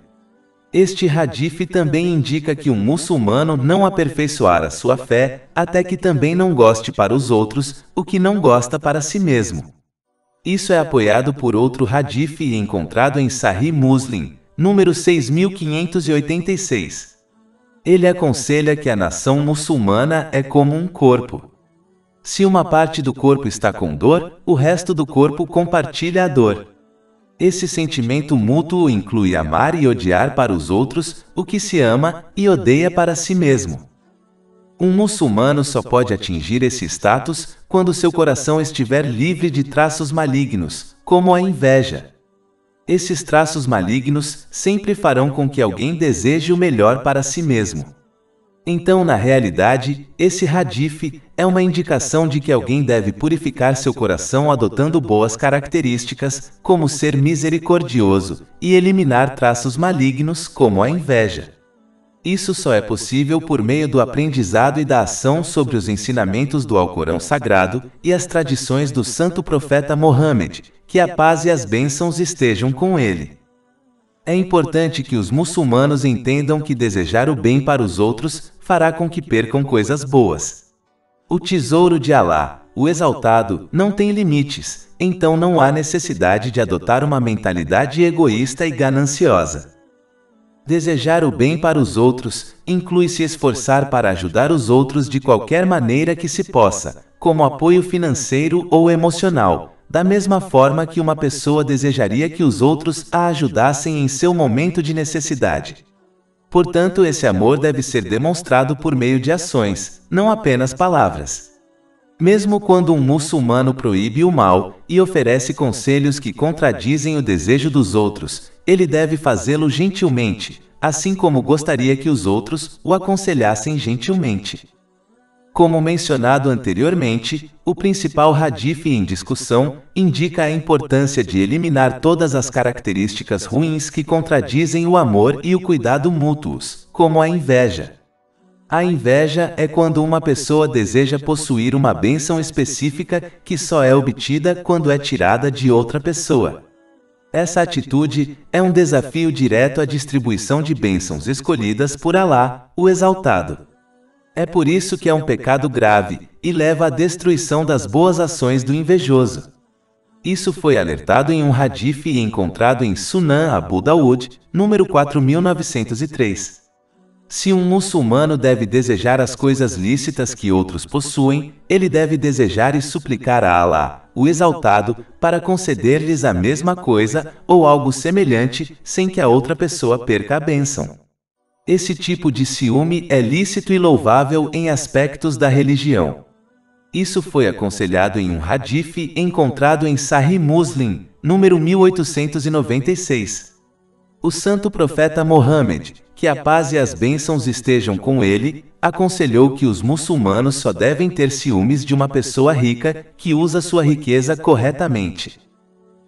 Este hadith também indica que um muçulmano não aperfeiçoará sua fé até que também não goste para os outros o que não gosta para si mesmo. Isso é apoiado por outro hadith encontrado em Sahih Muslim, número 6586. Ele aconselha que a nação muçulmana é como um corpo. Se uma parte do corpo está com dor, o resto do corpo compartilha a dor. Esse sentimento mútuo inclui amar e odiar para os outros o que se ama e odeia para si mesmo. Um muçulmano só pode atingir esse status quando seu coração estiver livre de traços malignos, como a inveja. Esses traços malignos sempre farão com que alguém deseje o melhor para si mesmo. Então, na realidade, esse hadith é uma indicação de que alguém deve purificar seu coração adotando boas características, como ser misericordioso, e eliminar traços malignos, como a inveja. Isso só é possível por meio do aprendizado e da ação sobre os ensinamentos do Alcorão Sagrado e as tradições do Santo Profeta Mohammed, que a paz e as bênçãos estejam com ele. É importante que os muçulmanos entendam que desejar o bem para os outros fará com que percam coisas boas. O tesouro de Alá, o Exaltado, não tem limites, então não há necessidade de adotar uma mentalidade egoísta e gananciosa. Desejar o bem para os outros inclui se esforçar para ajudar os outros de qualquer maneira que se possa, como apoio financeiro ou emocional, da mesma forma que uma pessoa desejaria que os outros a ajudassem em seu momento de necessidade. Portanto, esse amor deve ser demonstrado por meio de ações, não apenas palavras. Mesmo quando um muçulmano proíbe o mal e oferece conselhos que contradizem o desejo dos outros, ele deve fazê-lo gentilmente, assim como gostaria que os outros o aconselhassem gentilmente. Como mencionado anteriormente, o principal hadith em discussão indica a importância de eliminar todas as características ruins que contradizem o amor e o cuidado mútuos, como a inveja. A inveja é quando uma pessoa deseja possuir uma bênção específica que só é obtida quando é tirada de outra pessoa. Essa atitude é um desafio direto à distribuição de bênçãos escolhidas por Alá, o Exaltado. É por isso que é um pecado grave e leva à destruição das boas ações do invejoso. Isso foi alertado em um hadith encontrado em Sunan Abu Dawud, número 4903. Se um muçulmano deve desejar as coisas lícitas que outros possuem, ele deve desejar e suplicar a Alá, o Exaltado, para conceder-lhes a mesma coisa ou algo semelhante, sem que a outra pessoa perca a bênção. Esse tipo de ciúme é lícito e louvável em aspectos da religião. Isso foi aconselhado em um hadith encontrado em Sahih Muslim, número 1896. O santo profeta Mohammed, que a paz e as bênçãos estejam com ele, aconselhou que os muçulmanos só devem ter ciúmes de uma pessoa rica que usa sua riqueza corretamente.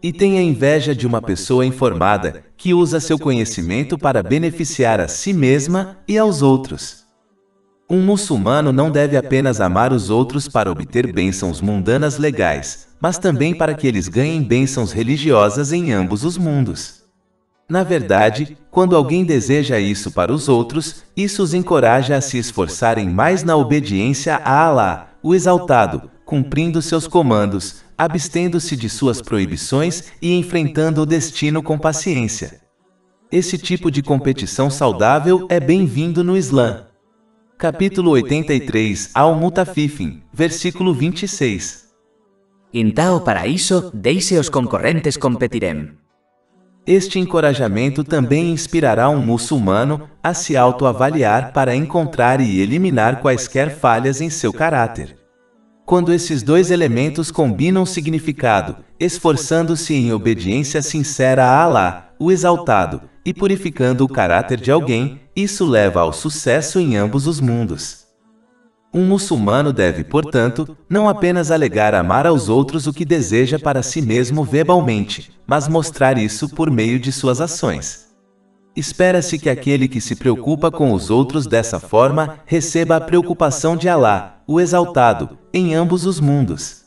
E tenha inveja de uma pessoa informada, que usa seu conhecimento para beneficiar a si mesma e aos outros. Um muçulmano não deve apenas amar os outros para obter bênçãos mundanas legais, mas também para que eles ganhem bênçãos religiosas em ambos os mundos. Na verdade, quando alguém deseja isso para os outros, isso os encoraja a se esforçarem mais na obediência a Allah, o Exaltado, cumprindo seus comandos, abstendo-se de suas proibições e enfrentando o destino com paciência. Esse tipo de competição saudável é bem-vindo no Islã. Capítulo 83, Al-Mutaffifin, versículo 26. In tal paraíso, deixe os concorrentes competirem. Este encorajamento também inspirará um muçulmano a se autoavaliar para encontrar e eliminar quaisquer falhas em seu caráter. Quando esses dois elementos combinam significado, esforçando-se em obediência sincera a Allah, o Exaltado, e purificando o caráter de alguém, isso leva ao sucesso em ambos os mundos. Um muçulmano deve, portanto, não apenas alegar amar aos outros o que deseja para si mesmo verbalmente, mas mostrar isso por meio de suas ações. Espera-se que aquele que se preocupa com os outros dessa forma receba a preocupação de Allah, o Exaltado, em ambos os mundos.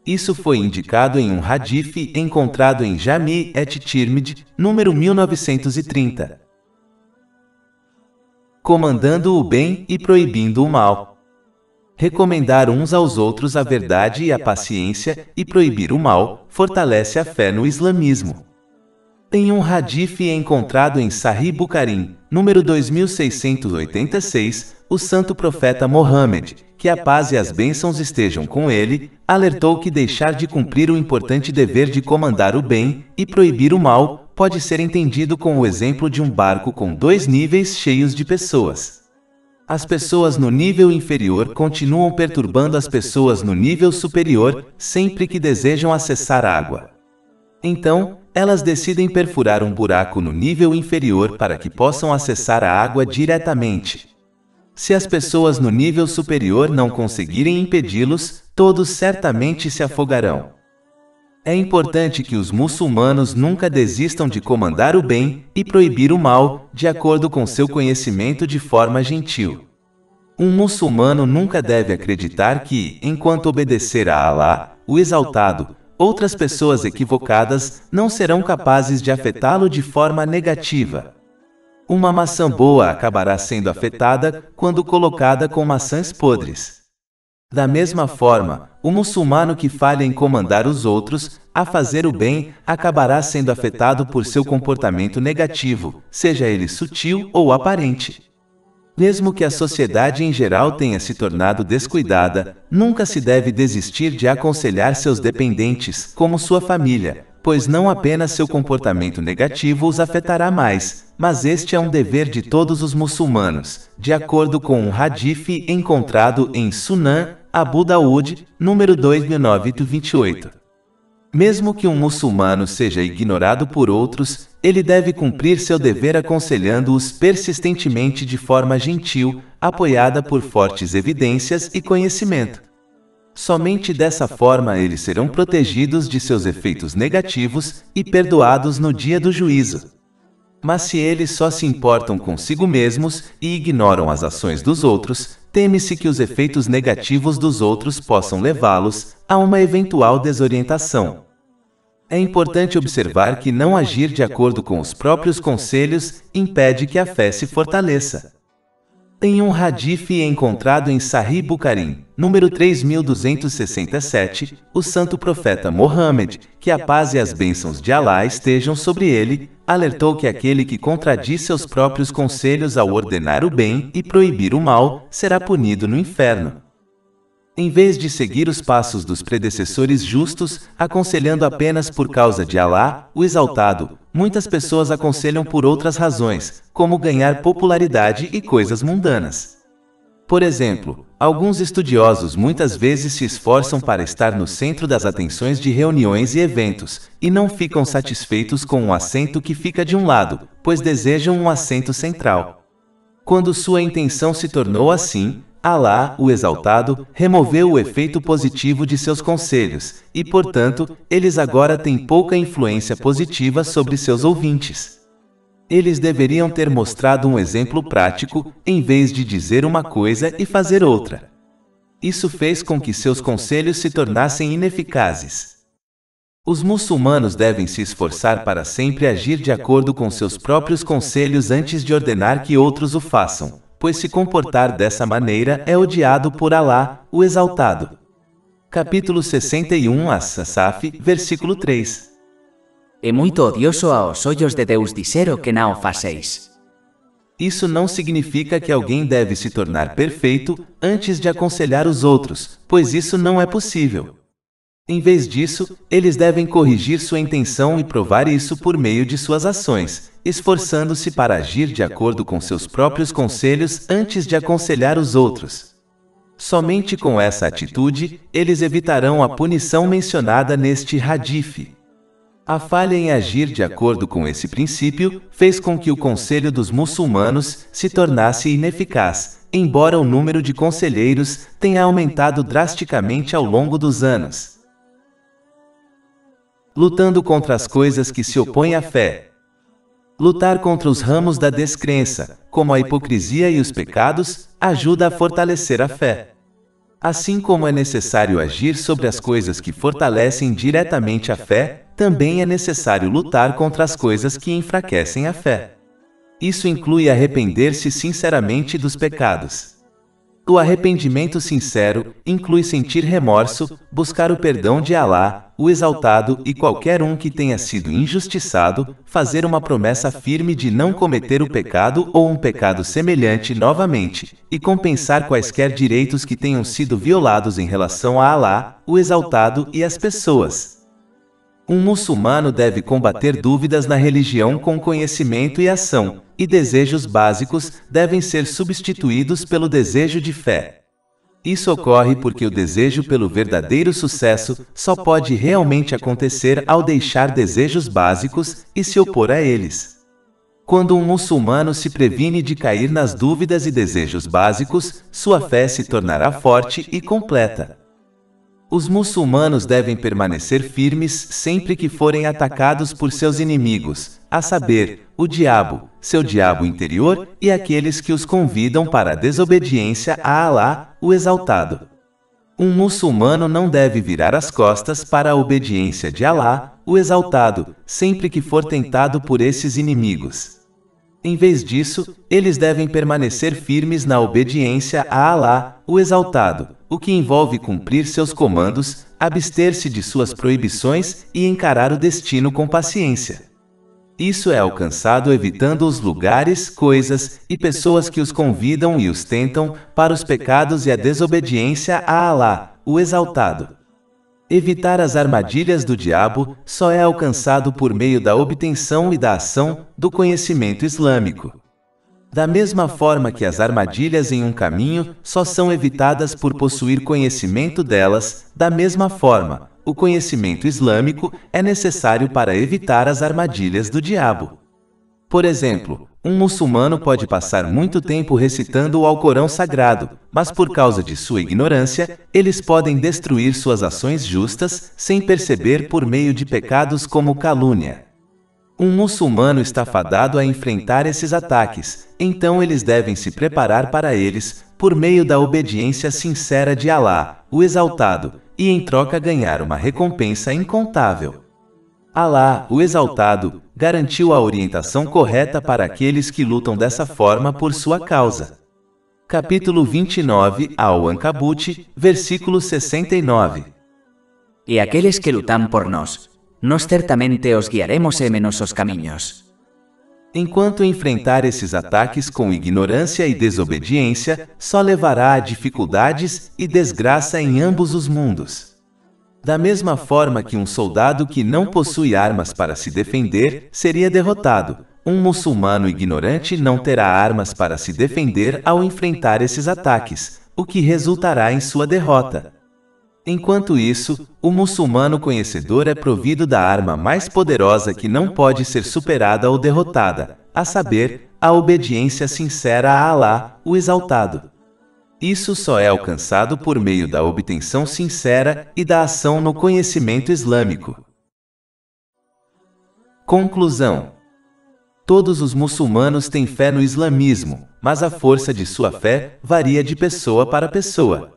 Isso foi indicado em um hadith encontrado em Jami' et-Tirmidhi, número 1930. Comandando o bem e proibindo o mal. Recomendar uns aos outros a verdade e a paciência e proibir o mal fortalece a fé no islamismo. Tem um hadith encontrado em Sahih Bukhari, número 2686, o santo profeta Mohammed, que a paz e as bênçãos estejam com ele, alertou que deixar de cumprir o importante dever de comandar o bem e proibir o mal pode ser entendido com o exemplo de um barco com dois níveis cheios de pessoas. As pessoas no nível inferior continuam perturbando as pessoas no nível superior sempre que desejam acessar água. Então, elas decidem perfurar um buraco no nível inferior para que possam acessar a água diretamente. Se as pessoas no nível superior não conseguirem impedi-los, todos certamente se afogarão. É importante que os muçulmanos nunca desistam de comandar o bem e proibir o mal, de acordo com seu conhecimento de forma gentil. Um muçulmano nunca deve acreditar que, enquanto obedecer a Allah, o Exaltado, outras pessoas equivocadas não serão capazes de afetá-lo de forma negativa. Uma maçã boa acabará sendo afetada quando colocada com maçãs podres. Da mesma forma, o muçulmano que falha em comandar os outros a fazer o bem acabará sendo afetado por seu comportamento negativo, seja ele sutil ou aparente. Mesmo que a sociedade em geral tenha se tornado descuidada, nunca se deve desistir de aconselhar seus dependentes, como sua família, pois não apenas seu comportamento negativo os afetará mais, mas este é um dever de todos os muçulmanos, de acordo com um hadith encontrado em Sunan Abu Daud, número 2928. Mesmo que um muçulmano seja ignorado por outros, ele deve cumprir seu dever aconselhando-os persistentemente de forma gentil, apoiada por fortes evidências e conhecimento. Somente dessa forma eles serão protegidos de seus efeitos negativos e perdoados no dia do juízo. Mas se eles só se importam consigo mesmos e ignoram as ações dos outros, teme-se que os efeitos negativos dos outros possam levá-los a uma eventual desorientação. É importante observar que não agir de acordo com os próprios conselhos impede que a fé se fortaleça. Tem um hadith encontrado em Sahih Bukhari, número 3267, o santo profeta Mohammed, que a paz e as bênçãos de Allah estejam sobre ele, alertou que aquele que contradiz seus próprios conselhos ao ordenar o bem e proibir o mal, será punido no inferno. Em vez de seguir os passos dos predecessores justos, aconselhando apenas por causa de Allah, o Exaltado, muitas pessoas aconselham por outras razões, como ganhar popularidade e coisas mundanas. Por exemplo, alguns estudiosos muitas vezes se esforçam para estar no centro das atenções de reuniões e eventos, e não ficam satisfeitos com um assento que fica de um lado, pois desejam um assento central. Quando sua intenção se tornou assim, Alá, o Exaltado, removeu o efeito positivo de seus conselhos, e, portanto, eles agora têm pouca influência positiva sobre seus ouvintes. Eles deveriam ter mostrado um exemplo prático, em vez de dizer uma coisa e fazer outra. Isso fez com que seus conselhos se tornassem ineficazes. Os muçulmanos devem se esforçar para sempre agir de acordo com seus próprios conselhos antes de ordenar que outros o façam, pois se comportar dessa maneira é odiado por Alá, o Exaltado. Capítulo 61 As-Safat, versículo 3. É muito odioso aos olhos de Deus dizer o que não faceis. Isso não significa que alguém deve se tornar perfeito antes de aconselhar os outros, pois isso não é possível. Em vez disso, eles devem corrigir sua intenção e provar isso por meio de suas ações, esforçando-se para agir de acordo com seus próprios conselhos antes de aconselhar os outros. Somente com essa atitude, eles evitarão a punição mencionada neste hadith. A falha em agir de acordo com esse princípio fez com que o conselho dos muçulmanos se tornasse ineficaz, embora o número de conselheiros tenha aumentado drasticamente ao longo dos anos. Lutando contra as coisas que se opõem à fé. Lutar contra os ramos da descrença, como a hipocrisia e os pecados, ajuda a fortalecer a fé. Assim como é necessário agir sobre as coisas que fortalecem diretamente a fé, também é necessário lutar contra as coisas que enfraquecem a fé. Isso inclui arrepender-se sinceramente dos pecados. O arrependimento sincero inclui sentir remorso, buscar o perdão de Alá, o Exaltado, e qualquer um que tenha sido injustiçado, fazer uma promessa firme de não cometer o pecado ou um pecado semelhante novamente, e compensar quaisquer direitos que tenham sido violados em relação a Alá, o Exaltado, e as pessoas. Um muçulmano deve combater dúvidas na religião com conhecimento e ação, e desejos básicos devem ser substituídos pelo desejo de fé. Isso ocorre porque o desejo pelo verdadeiro sucesso só pode realmente acontecer ao deixar desejos básicos e se opor a eles. Quando um muçulmano se previne de cair nas dúvidas e desejos básicos, sua fé se tornará forte e completa. Os muçulmanos devem permanecer firmes sempre que forem atacados por seus inimigos, a saber, o diabo, seu diabo interior e aqueles que os convidam para a desobediência a Alá, o Exaltado. Um muçulmano não deve virar as costas para a obediência de Alá, o Exaltado, sempre que for tentado por esses inimigos. Em vez disso, eles devem permanecer firmes na obediência a Alá, o Exaltado, o que envolve cumprir seus comandos, abster-se de suas proibições e encarar o destino com paciência. Isso é alcançado evitando os lugares, coisas e pessoas que os convidam e os tentam para os pecados e a desobediência a Alá, o Exaltado. Evitar as armadilhas do diabo só é alcançado por meio da obtenção e da ação do conhecimento islâmico. Da mesma forma que as armadilhas em um caminho só são evitadas por possuir conhecimento delas, da mesma forma, o conhecimento islâmico é necessário para evitar as armadilhas do diabo. Por exemplo, um muçulmano pode passar muito tempo recitando o Alcorão Sagrado, mas por causa de sua ignorância, eles podem destruir suas ações justas sem perceber por meio de pecados como calúnia. Um muçulmano está fadado a enfrentar esses ataques, então eles devem se preparar para eles, por meio da obediência sincera de Alá, o Exaltado, e em troca ganhar uma recompensa incontável. Alá, o Exaltado, garantiu a orientação correta para aqueles que lutam dessa forma por sua causa. Capítulo 29, Al-Ankabut, versículo 69. E aqueles que lutam por nós certamente os guiaremos em nossos caminhos. Enquanto enfrentar esses ataques com ignorância e desobediência, só levará a dificuldades e desgraça em ambos os mundos. Da mesma forma que um soldado que não possui armas para se defender seria derrotado, um muçulmano ignorante não terá armas para se defender ao enfrentar esses ataques, o que resultará em sua derrota. Enquanto isso, o muçulmano conhecedor é provido da arma mais poderosa que não pode ser superada ou derrotada, a saber, a obediência sincera a Alá, o Exaltado. Isso só é alcançado por meio da obtenção sincera e da ação no conhecimento islâmico. Conclusão: todos os muçulmanos têm fé no islamismo, mas a força de sua fé varia de pessoa para pessoa.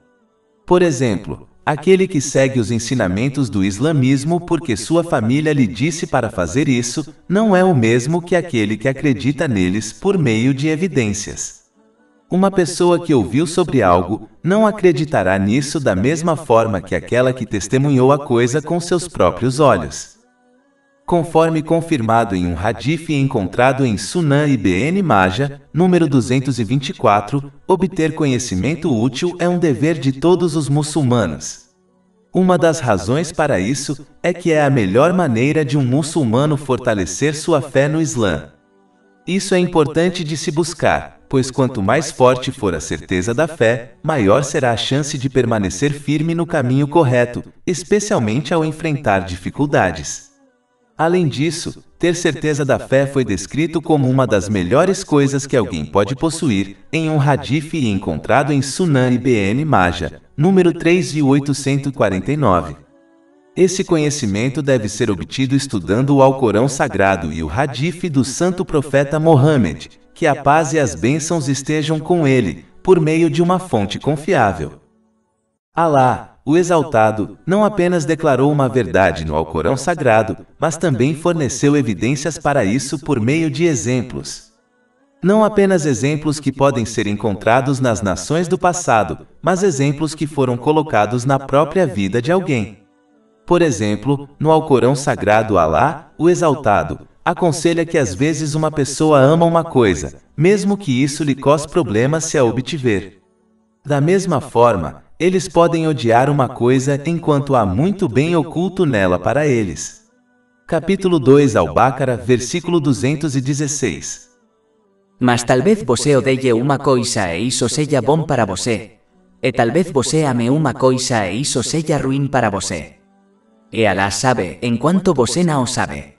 Por exemplo, aquele que segue os ensinamentos do islamismo porque sua família lhe disse para fazer isso, não é o mesmo que aquele que acredita neles por meio de evidências. Uma pessoa que ouviu sobre algo não acreditará nisso da mesma forma que aquela que testemunhou a coisa com seus próprios olhos. Conforme confirmado em um hadith encontrado em Sunan Ibn Majah, número 224, obter conhecimento útil é um dever de todos os muçulmanos. Uma das razões para isso é que é a melhor maneira de um muçulmano fortalecer sua fé no Islã. Isso é importante de se buscar, pois quanto mais forte for a certeza da fé, maior será a chance de permanecer firme no caminho correto, especialmente ao enfrentar dificuldades. Além disso, ter certeza da fé foi descrito como uma das melhores coisas que alguém pode possuir, em um hadith encontrado em Sunan Ibn Majah, número 3849. Esse conhecimento deve ser obtido estudando o Alcorão Sagrado e o hadith do Santo Profeta Mohammed, que a paz e as bênçãos estejam com ele, por meio de uma fonte confiável. Alá, o Exaltado, não apenas declarou uma verdade no Alcorão Sagrado, mas também forneceu evidências para isso por meio de exemplos. Não apenas exemplos que podem ser encontrados nas nações do passado, mas exemplos que foram colocados na própria vida de alguém. Por exemplo, no Alcorão Sagrado, Alá, o Exaltado, aconselha que às vezes uma pessoa ama uma coisa, mesmo que isso lhe cause problemas se a obtiver. Da mesma forma, eles podem odiar uma coisa enquanto há muito bem oculto nela para eles. Capítulo 2 Al-Baqarah, versículo 216. Mas talvez você odeie uma coisa e isso seja bom para você, e talvez você ame uma coisa e isso seja ruim para você. E Alá sabe, enquanto você não sabe.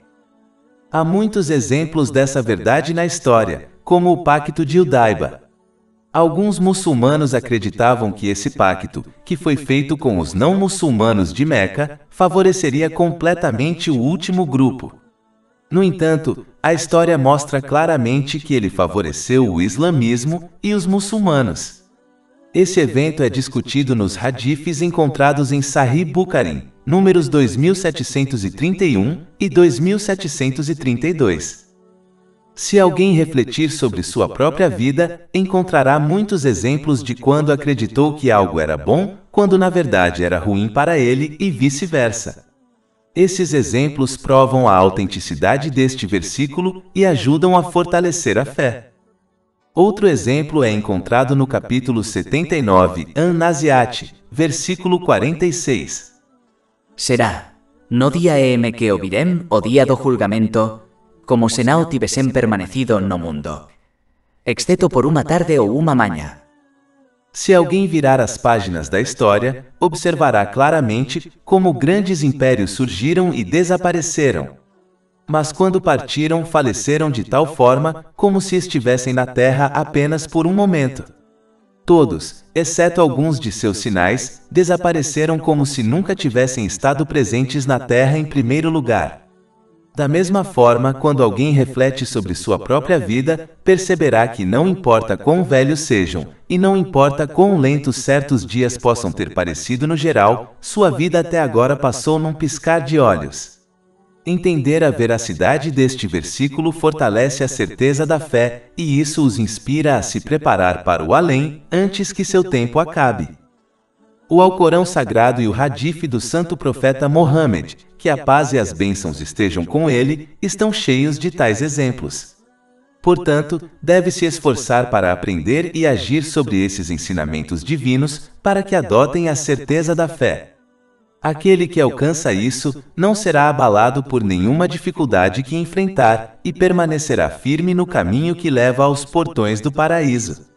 Há muitos exemplos dessa verdade na história, como o Pacto de Hudaiba. Alguns muçulmanos acreditavam que esse pacto, que foi feito com os não-muçulmanos de Meca, favoreceria completamente o último grupo. No entanto, a história mostra claramente que ele favoreceu o islamismo e os muçulmanos. Esse evento é discutido nos hadiths encontrados em Sahih Bukhari, números 2731 e 2732. Se alguém refletir sobre sua própria vida, encontrará muitos exemplos de quando acreditou que algo era bom, quando na verdade era ruim para ele e vice-versa. Esses exemplos provam a autenticidade deste versículo e ajudam a fortalecer a fé. Outro exemplo é encontrado no capítulo 79, An-Naziat, versículo 46. Será, no dia em que ouvirem o dia do julgamento, como se não tivessem permanecido no mundo, exceto por uma tarde ou uma manhã. Se alguém virar as páginas da história, observará claramente como grandes impérios surgiram e desapareceram. Mas quando partiram, faleceram de tal forma, como se estivessem na terra apenas por um momento. Todos, exceto alguns de seus sinais, desapareceram como se nunca tivessem estado presentes na terra em primeiro lugar. Da mesma forma, quando alguém reflete sobre sua própria vida, perceberá que não importa quão velhos sejam, e não importa quão lentos certos dias possam ter parecido no geral, sua vida até agora passou num piscar de olhos. Entender a veracidade deste versículo fortalece a certeza da fé, e isso os inspira a se preparar para o além, antes que seu tempo acabe. O Alcorão Sagrado e o Hadith do Santo Profeta Mohammed, que a paz e as bênçãos estejam com ele, estão cheios de tais exemplos. Portanto, deve se esforçar para aprender e agir sobre esses ensinamentos divinos, para que adotem a certeza da fé. Aquele que alcança isso não será abalado por nenhuma dificuldade que enfrentar e permanecerá firme no caminho que leva aos portões do paraíso.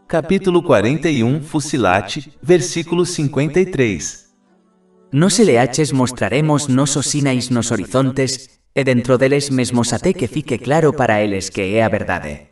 Capítulo 41, Fusilat, versículo 53. Nos LHs mostraremos nosos sinais nos horizontes, e dentro deles mesmos até que fique claro para eles que é a verdade.